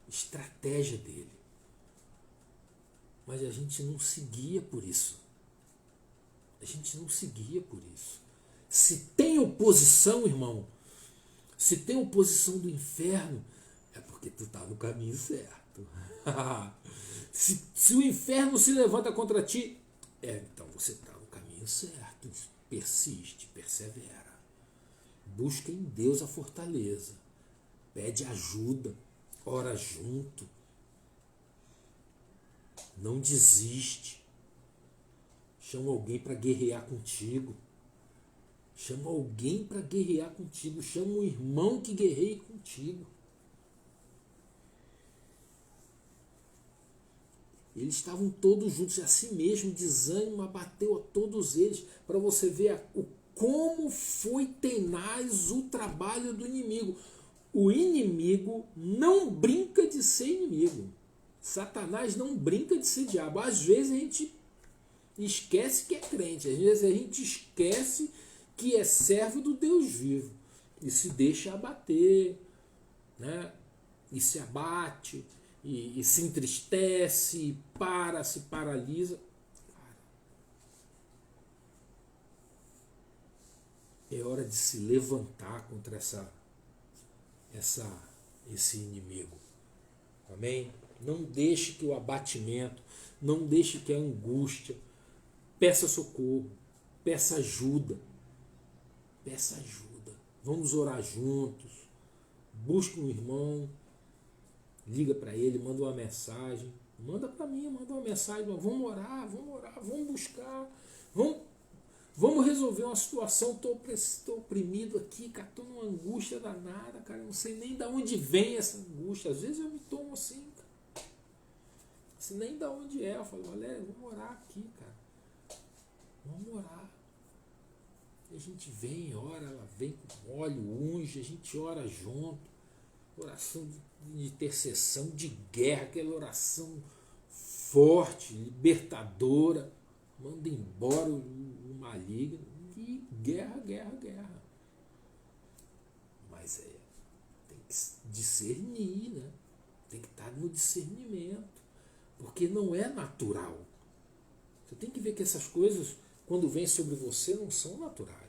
[SPEAKER 1] Estratégia dele. Mas a gente não seguia por isso. A gente não seguia por isso. Se tem oposição, irmão, se tem oposição do inferno, é porque tu está no caminho certo. se o inferno se levanta contra ti, então você está no caminho certo. Persiste, persevera. Busca em Deus a fortaleza. Pede ajuda. Ora junto. Não desiste. Chama alguém para guerrear contigo. Chama alguém para guerrear contigo. Chama um irmão que guerreie contigo. Eles estavam todos juntos, e assim mesmo desânimo abateu a todos eles, para você ver como foi tenaz o trabalho do inimigo. O inimigo não brinca de ser inimigo. Satanás não brinca de ser diabo. Às vezes a gente esquece que é crente, às vezes a gente esquece que é servo do Deus vivo e se deixa abater, né? E se abate, e se entristece, se paralisa. É hora de se levantar contra esse inimigo. Amém? Não deixe que o abatimento, não deixe que a angústia, peça socorro, peça ajuda. Peça ajuda. Vamos orar juntos. Busque um irmão. Liga para ele, manda uma mensagem. Manda para mim, manda uma mensagem. Vamos orar, vamos buscar. Vamos resolver uma situação. Estou oprimido aqui, cara. Estou numa angústia danada, cara. Eu não sei nem de onde vem essa angústia. Às vezes eu me tomo assim, cara. Não sei nem de onde é. Eu falo, Valério, vamos orar aqui, cara. Vamos orar. A gente vem, ora, ela vem com óleo, unge, a gente ora junto. Oração de intercessão, de guerra, aquela oração forte, libertadora. Manda embora o maligno. E guerra. Mas tem que discernir, né? Tem que estar no discernimento. Porque não é natural. Você tem que ver que essas coisas, quando vêm sobre você, não são naturais.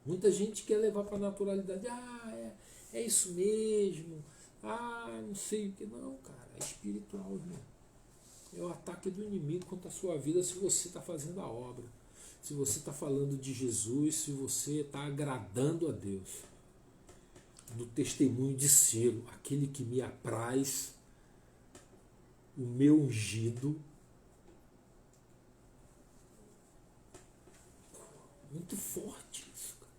[SPEAKER 1] Muita gente quer levar para a naturalidade. É isso mesmo. Não sei o que. Não, cara. É espiritual, irmão. É o ataque do inimigo contra a sua vida se você está fazendo a obra. Se você está falando de Jesus, se você está agradando a Deus. Do testemunho de Ciro, aquele que me apraz, o meu ungido. Muito forte isso, cara.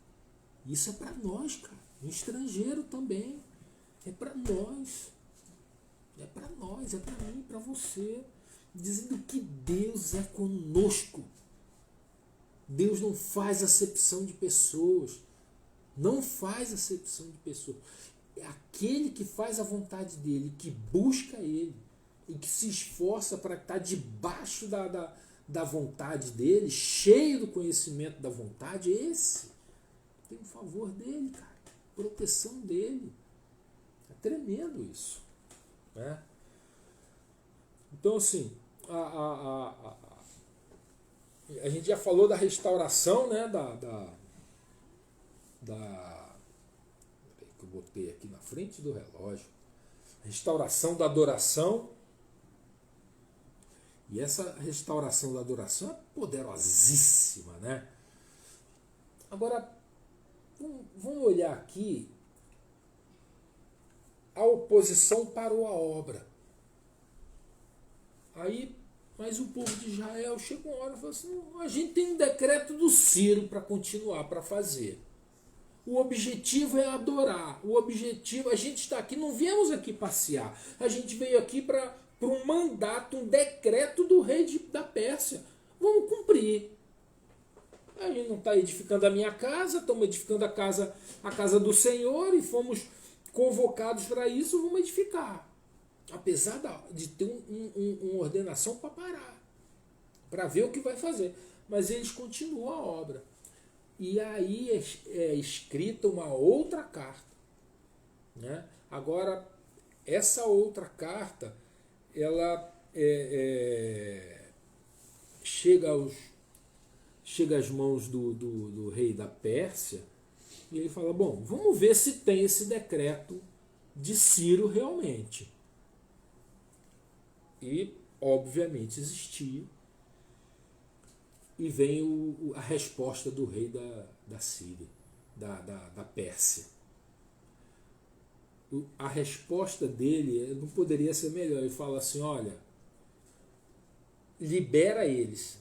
[SPEAKER 1] Isso é para nós, cara. Um estrangeiro também. É para nós. É para nós, é para mim, para você. Dizendo que Deus é conosco. Deus não faz acepção de pessoas. Não faz acepção de pessoas. É aquele que faz a vontade dele, que busca ele e que se esforça para estar debaixo da vontade dele, cheio do conhecimento da vontade, esse tem o favor dele, cara, proteção dele. É tremendo isso, né? Então, assim, a gente já falou da restauração, né? Que eu botei aqui na frente do relógio. Restauração da adoração. E essa restauração da adoração é poderosíssima, né? Agora, vamos olhar aqui. A oposição parou a obra. Aí, mas o povo de Israel chegou uma hora e falou assim, a gente tem um decreto do Ciro para continuar, para fazer. O objetivo é adorar. O objetivo, a gente está aqui, não viemos aqui passear. A gente veio aqui para um mandato, um decreto do rei da Pérsia. Vamos cumprir. A gente não está edificando a minha casa, estamos edificando a casa do Senhor e fomos convocados para isso, vamos edificar. Apesar de ter uma ordenação para parar, para ver o que vai fazer. Mas eles continuam a obra. E aí é escrita uma outra carta, né? Agora, essa outra carta, ela chega chega às mãos do rei da Pérsia, e ele fala, bom, vamos ver se tem esse decreto de Ciro realmente. E, obviamente, existia. E vem a resposta do rei da Síria, da Pérsia. A resposta dele não poderia ser melhor. Ele fala assim, olha, libera eles,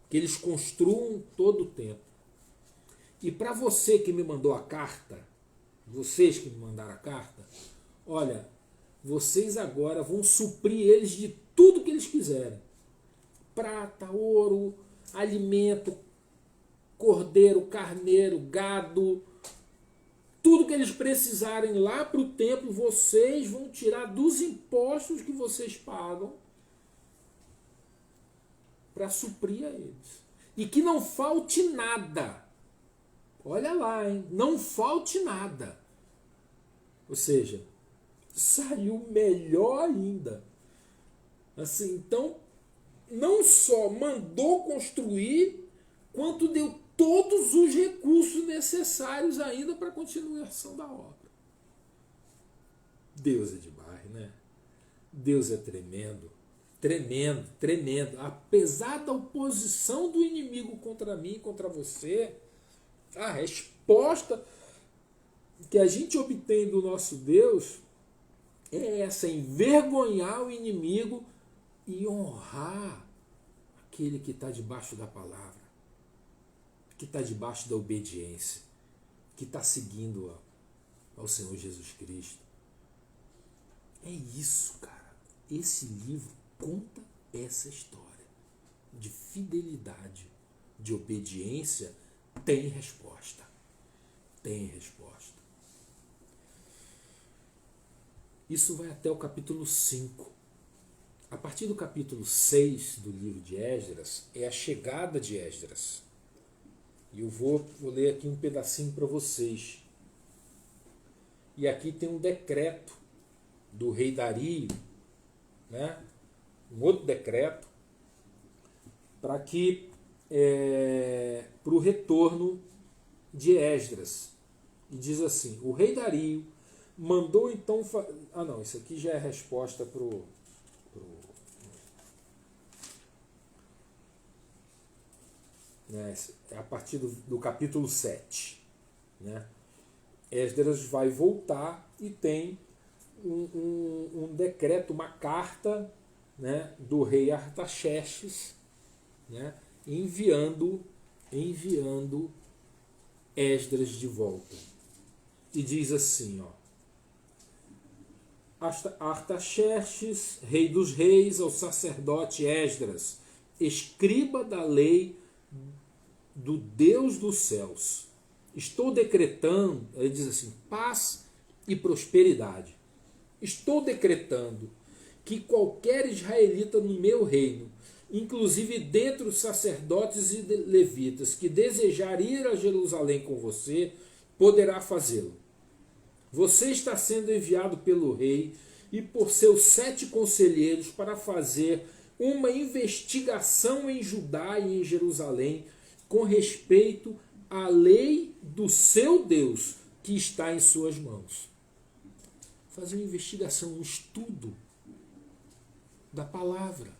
[SPEAKER 1] que eles construam todo o templo. E para você que me mandou a carta, vocês que me mandaram a carta, olha, vocês agora vão suprir eles de tudo que eles quiserem. Prata, ouro, alimento, cordeiro, carneiro, gado, tudo que eles precisarem lá para o templo, vocês vão tirar dos impostos que vocês pagam para suprir a eles. E que não falte nada. Olha lá, hein? Não falte nada. Ou seja, saiu melhor ainda. Assim, então, não só mandou construir, quanto deu todos os recursos necessários ainda para a continuação da obra. Deus é demais, né? Deus é tremendo. Tremendo, tremendo. Apesar da oposição do inimigo contra mim, contra você, a resposta que a gente obtém do nosso Deus é essa: envergonhar o inimigo e honrar aquele que está debaixo da palavra, que está debaixo da obediência, que está seguindo ao Senhor Jesus Cristo. É isso, cara. Esse livro conta essa história de fidelidade, de obediência. Tem resposta. Tem resposta. Isso vai até o capítulo 5. A partir do capítulo 6 do livro de Esdras é a chegada de Esdras. E eu vou ler aqui um pedacinho para vocês. E aqui tem um decreto do rei Dario, né? Um outro decreto para que para o retorno de Esdras. E diz assim: o rei Dario mandou então... não, isso aqui já é a resposta é a partir do capítulo 7. Né? Esdras vai voltar e tem um decreto, uma carta, né, do rei Artaxerxes, né, enviando Esdras de volta. E diz assim, Artaxerxes, rei dos reis, ao sacerdote Esdras, escriba da lei do Deus dos céus. Estou decretando, ele diz assim, paz e prosperidade. Estou decretando que qualquer israelita no meu reino, inclusive dentre os sacerdotes e levitas, que desejar ir a Jerusalém com você, poderá fazê-lo. Você está sendo enviado pelo rei e por seus 7 conselheiros para fazer uma investigação em Judá e em Jerusalém com respeito à lei do seu Deus que está em suas mãos. Fazer uma investigação, um estudo da palavra.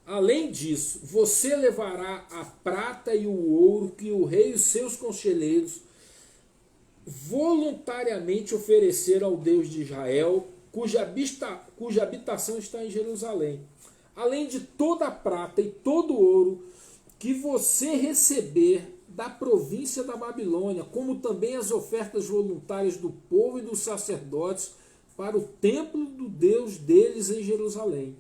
[SPEAKER 1] Além disso, você levará a prata e o ouro que o rei e os seus conselheiros voluntariamente ofereceram ao Deus de Israel, cuja habitação está em Jerusalém. Além de toda a prata e todo o ouro que você receber da província da Babilônia, como também as ofertas voluntárias do povo e dos sacerdotes para o templo do Deus deles em Jerusalém.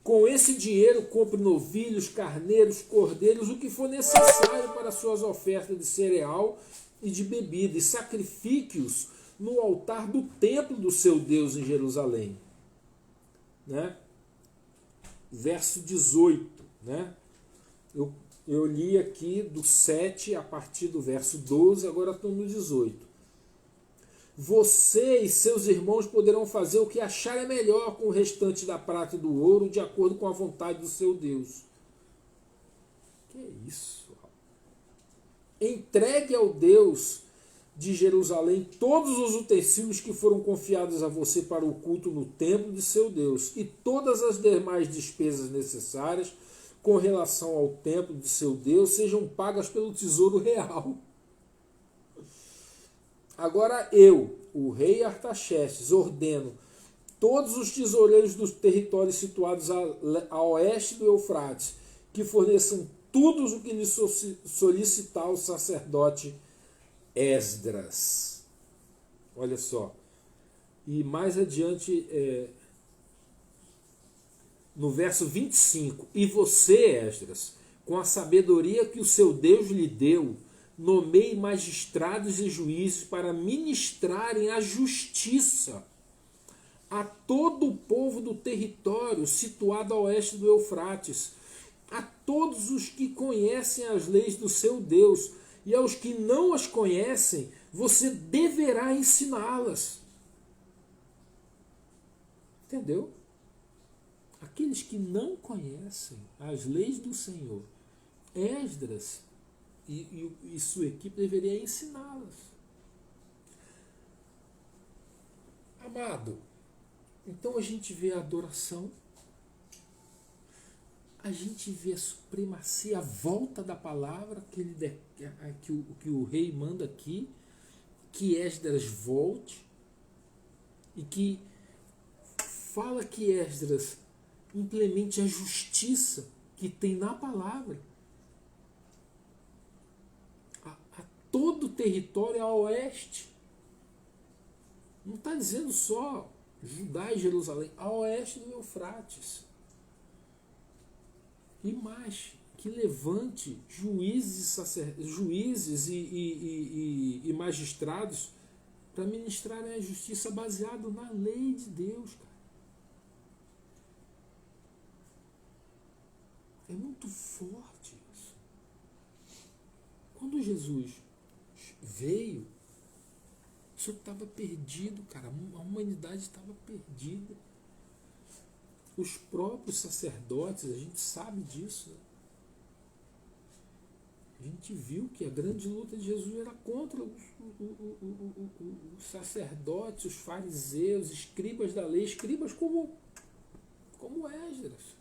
[SPEAKER 1] Com esse dinheiro, compre novilhos, carneiros, cordeiros, o que for necessário para suas ofertas de cereal e de bebida, e sacrifique-os no altar do templo do seu Deus em Jerusalém. Né? Verso 18. Né? Eu li aqui do 7 a partir do verso 12, agora estou no 18. Você e seus irmãos poderão fazer o que acharem melhor com o restante da prata e do ouro, de acordo com a vontade do seu Deus. Que é isso? Entregue ao Deus de Jerusalém todos os utensílios que foram confiados a você para o culto no templo de seu Deus e todas as demais despesas necessárias com relação ao templo de seu Deus sejam pagas pelo tesouro real. Agora eu, o rei Artaxerxes, ordeno todos os tesoureiros dos territórios situados a oeste do Eufrates que forneçam tudo o que lhe solicitar o sacerdote Esdras. Olha só. E mais adiante, no verso 25, e você, Esdras, com a sabedoria que o seu Deus lhe deu, nomeie magistrados e juízes para ministrarem a justiça a todo o povo do território situado a oeste do Eufrates, a todos os que conhecem as leis do seu Deus, e aos que não as conhecem, você deverá ensiná-las. Entendeu? Aqueles que não conhecem as leis do Senhor, Esdras e sua equipe deveria ensiná-las. Amado, então a gente vê a adoração, a gente vê a supremacia, a volta da palavra que o rei manda aqui, que Esdras volte, e que fala que Esdras implemente a justiça que tem na palavra a todo o território a oeste. Não está dizendo só Judá e Jerusalém, a oeste do Eufrates. E mais, que levante juízes e magistrados para ministrarem a justiça baseado na lei de Deus, cara. É muito forte isso. Quando Jesus veio, isso estava perdido, cara. A humanidade estava perdida. Os próprios sacerdotes, a gente sabe disso. Né? A gente viu que a grande luta de Jesus era contra os sacerdotes, os fariseus, escribas da lei, escribas como Esdras.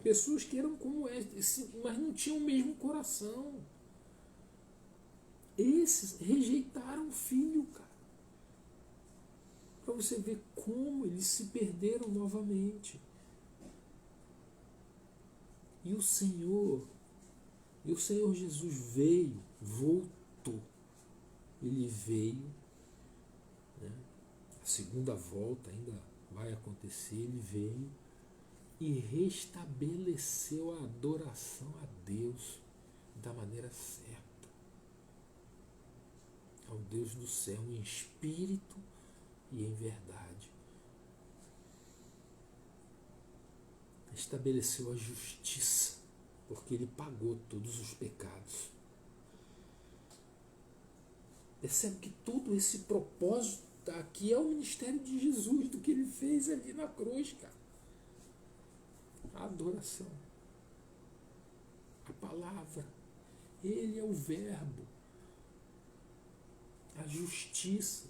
[SPEAKER 1] Pessoas que eram como Esdras, mas não tinham o mesmo coração. Esses rejeitaram o filho, cara. Para você ver como eles se perderam novamente. E o Senhor Jesus veio, voltou. Ele veio, né? A segunda volta ainda vai acontecer, ele veio e restabeleceu a adoração a Deus da maneira certa. Ao Deus do céu, em espírito e em verdade. Estabeleceu a justiça, porque ele pagou todos os pecados. Percebe que todo esse propósito aqui é o ministério de Jesus, do que ele fez ali na cruz, cara. A adoração. A palavra. Ele é o verbo. A justiça.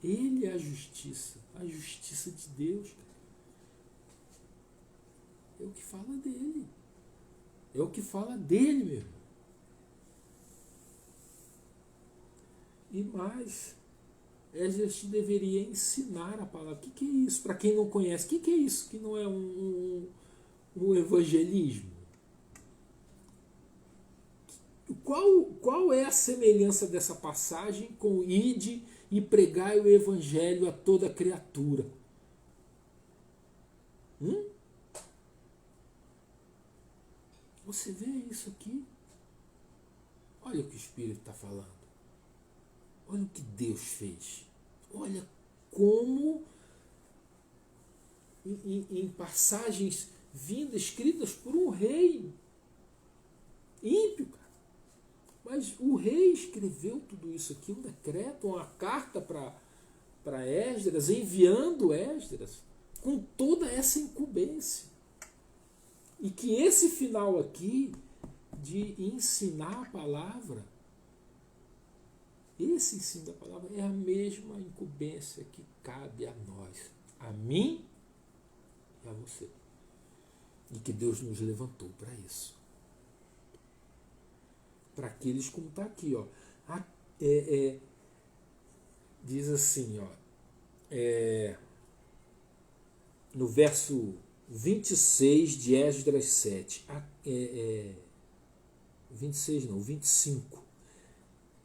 [SPEAKER 1] Ele é a justiça de Deus. É o que fala dele. É o que fala dele, meu irmão. E mais, Esdras deveria ensinar a palavra. O que é isso? Para quem não conhece, o que é isso? Que não é um evangelismo? Qual é a semelhança dessa passagem com ide e pregai o evangelho a toda criatura? Você vê isso aqui? Olha o que o Espírito está falando. Olha o que Deus fez. Olha como em passagens vindas, escritas por um rei ímpio, cara. Mas o rei escreveu tudo isso aqui, um decreto, uma carta para Esdras, enviando Esdras com toda essa incumbência. E que esse final aqui, de ensinar a palavra, esse ensino da palavra é a mesma incumbência que cabe a nós, a mim e a você. E que Deus nos levantou para isso. Para aqueles como está aqui, ó. Diz assim, ó, no verso 26 de Esdras 7, 26 não, 25.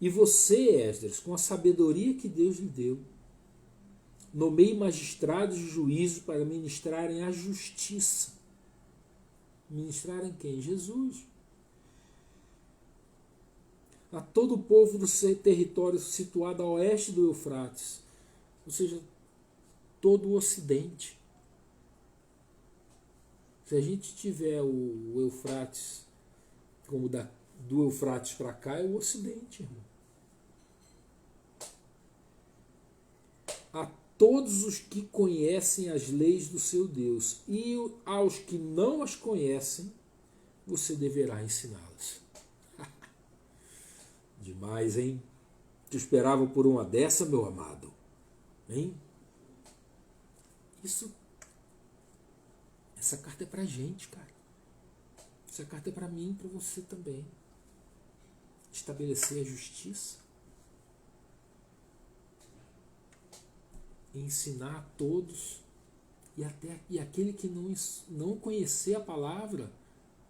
[SPEAKER 1] E você, Esdras, com a sabedoria que Deus lhe deu, nomeie magistrados e juízos para ministrarem a justiça. Ministrarem quem? Jesus. A todo o povo do seu território situado a oeste do Eufrates, ou seja, todo o ocidente. Se a gente tiver o Eufrates como do Eufrates para cá, é o ocidente, irmão. A todos os que conhecem as leis do seu Deus e aos que não as conhecem, você deverá ensiná-las. Demais, hein? Te esperava por uma dessa, meu amado. Hein? Essa carta é pra gente, cara. Essa carta é pra mim e pra você também. Estabelecer a justiça. E ensinar a todos. E aquele que não conhecer a palavra,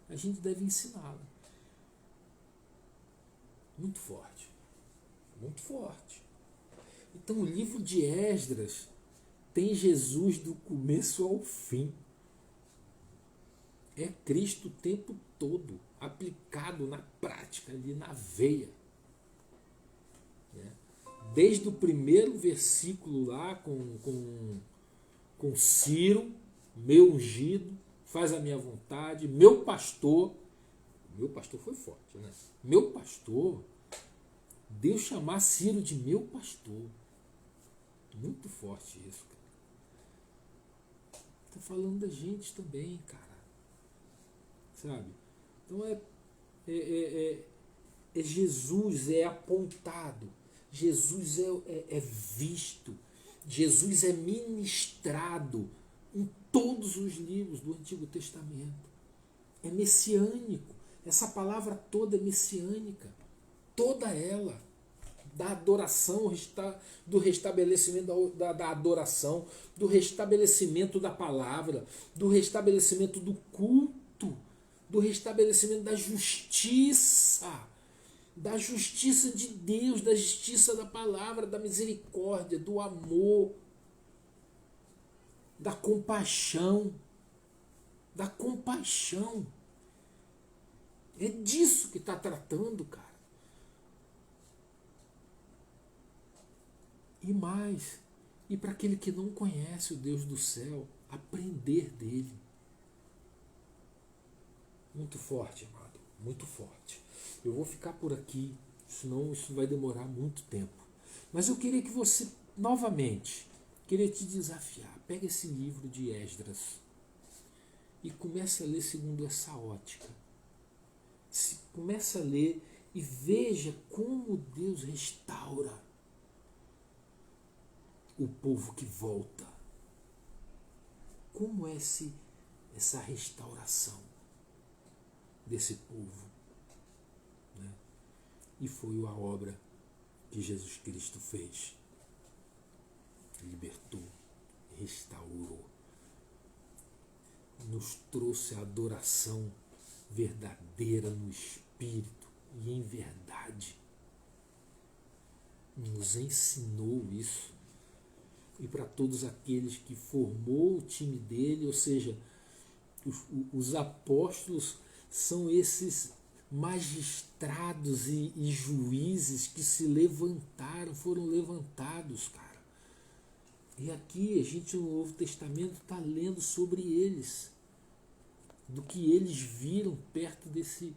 [SPEAKER 1] a gente deve ensiná-la. Muito forte. Muito forte. Então o livro de Esdras tem Jesus do começo ao fim. É Cristo o tempo todo, aplicado na prática, ali na veia. Desde o primeiro versículo lá com Ciro, meu ungido, faz a minha vontade, meu pastor foi forte, né? Meu pastor, Deus chamar Ciro de meu pastor. Muito forte isso, cara. Está falando da gente também, cara. Sabe? Então Jesus é apontado, Jesus é visto, Jesus é ministrado em todos os livros do Antigo Testamento. É messiânico. Essa palavra toda é messiânica. Toda ela. Da adoração, do restabelecimento da adoração, do restabelecimento da palavra, do restabelecimento do culto, do restabelecimento da justiça de Deus, da justiça da palavra, da misericórdia, do amor, da compaixão. Da compaixão. É disso que está tratando, cara. E mais, e para aquele que não conhece o Deus do céu, aprender dele. Muito forte, amado, muito forte. Eu vou ficar por aqui, senão isso vai demorar muito tempo. Mas eu queria que você, novamente, queria te desafiar. Pega esse livro de Esdras e comece a ler segundo essa ótica. Comece a ler e veja como Deus restaura o povo que volta. Como é essa restauração desse povo? Né? E foi a obra que Jesus Cristo fez. Libertou, restaurou. Nos trouxe a adoração verdadeira no Espírito e em verdade. Nos ensinou isso. E para todos aqueles que formou o time dele, ou seja, os apóstolos são esses magistrados e juízes que se levantaram, foram levantados, cara. E aqui a gente no Novo Testamento está lendo sobre eles, do que eles viram perto desse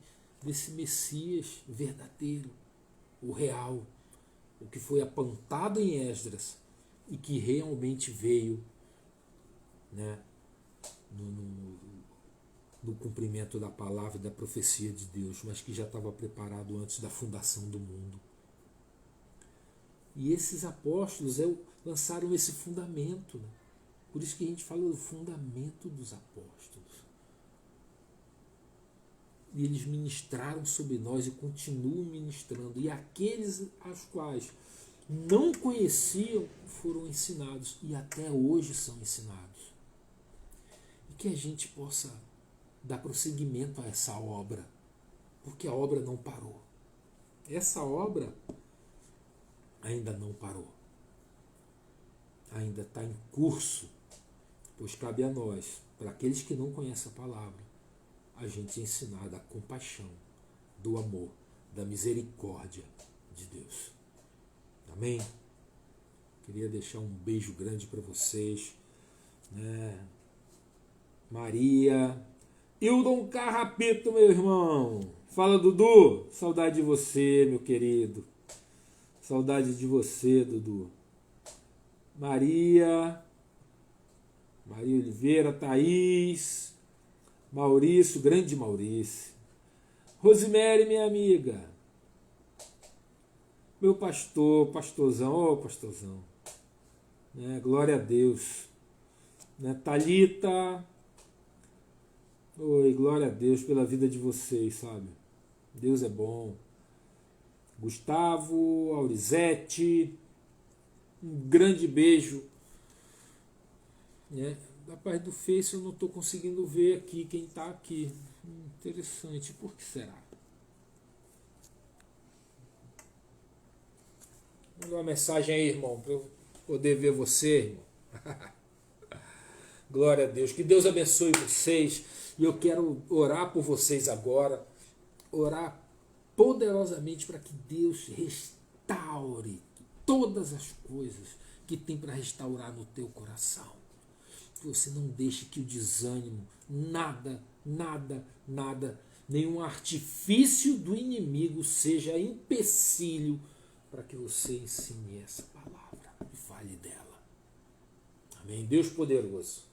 [SPEAKER 1] Messias verdadeiro, o real, o que foi apontado em Esdras e que realmente veio, né, no cumprimento da palavra e da profecia de Deus, mas que já estava preparado antes da fundação do mundo. E esses apóstolos lançaram esse fundamento, né? Por isso que a gente fala do fundamento dos apóstolos. E eles ministraram sobre nós e continuam ministrando. E aqueles aos quais não conheciam foram ensinados e até hoje são ensinados. E que a gente possa dar prosseguimento a essa obra, porque a obra não parou. Essa obra ainda não parou. Ainda está em curso, pois cabe a nós, para aqueles que não conhecem a palavra, a gente ensinar da compaixão, do amor, da misericórdia de Deus. Amém? Queria deixar um beijo grande para vocês, né? Maria, Hildon Carrapito, meu irmão. Fala, Dudu. Saudade de você, meu querido. Saudade de você, Dudu. Maria Oliveira, Thaís, Maurício, grande Maurício. Rosemary, minha amiga. Meu pastor, pastorzão, ô pastorzão. Né? Glória a Deus. Né? Thalita. Oi, glória a Deus pela vida de vocês, sabe? Deus é bom. Gustavo, Aurizete, um grande beijo. Né? Da parte do Face eu não estou conseguindo ver aqui quem está aqui. Interessante, por que será? Manda uma mensagem aí, irmão, para eu poder ver você, irmão. Glória a Deus. Que Deus abençoe vocês. E eu quero orar por vocês agora. Orar poderosamente para que Deus restaure todas as coisas que tem para restaurar no teu coração. Que você não deixe que o desânimo, nada, nenhum artifício do inimigo seja empecilho para que você ensine essa palavra e fale dela. Amém? Deus poderoso.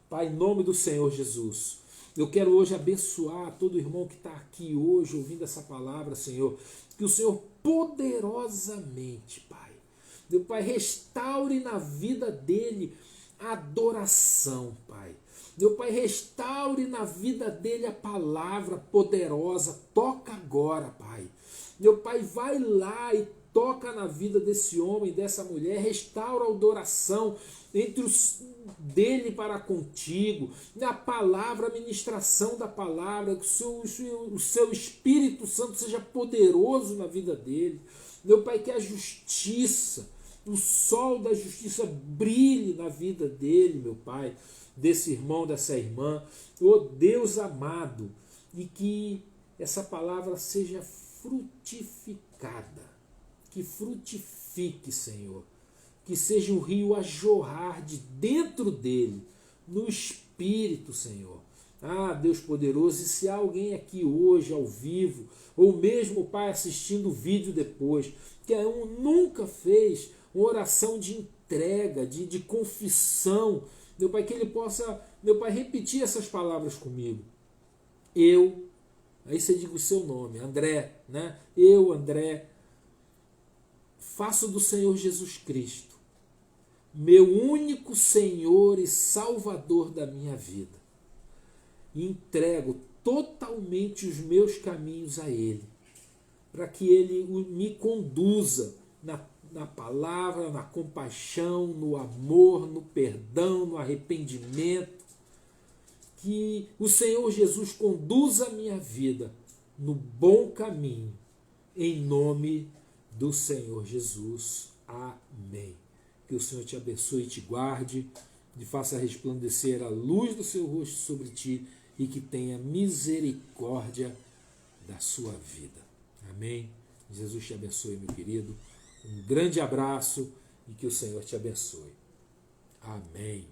[SPEAKER 1] Pai, em nome do Senhor Jesus, eu quero hoje abençoar todo irmão que está aqui hoje ouvindo essa palavra, Senhor. Que o Senhor poderosamente, Pai, meu Pai, restaure na vida dele a adoração, Pai. Meu Pai, restaure na vida dele a palavra poderosa. Toca agora, Pai. Meu Pai, vai lá e toca na vida desse homem, dessa mulher. Restaura a adoração entre os dele para contigo, na palavra, a ministração da palavra, que o seu Espírito Santo seja poderoso na vida dele. Meu Pai, que a justiça, o sol da justiça brilhe na vida dele, meu Pai, desse irmão, dessa irmã, oh Deus amado, e que essa palavra seja frutificada, que frutifique, Senhor, que seja um rio a jorrar de dentro dele, no Espírito, Senhor. Ah, Deus poderoso, e se há alguém aqui hoje, ao vivo, ou mesmo, Pai, assistindo o vídeo depois, que nunca fez uma oração de entrega, de confissão, meu Pai, que ele possa, meu Pai, repetir essas palavras comigo. Aí você diga o seu nome, André, né? Eu, André, faço do Senhor Jesus Cristo meu único Senhor e Salvador da minha vida. E entrego totalmente os meus caminhos a Ele, para que Ele me conduza na palavra, na compaixão, no amor, no perdão, no arrependimento. Que o Senhor Jesus conduza a minha vida no bom caminho, em nome do Senhor Jesus. Amém. Que o Senhor te abençoe e te guarde, e faça resplandecer a luz do seu rosto sobre ti e que tenha misericórdia da sua vida. Amém? Jesus te abençoe, meu querido. Um grande abraço e que o Senhor te abençoe. Amém.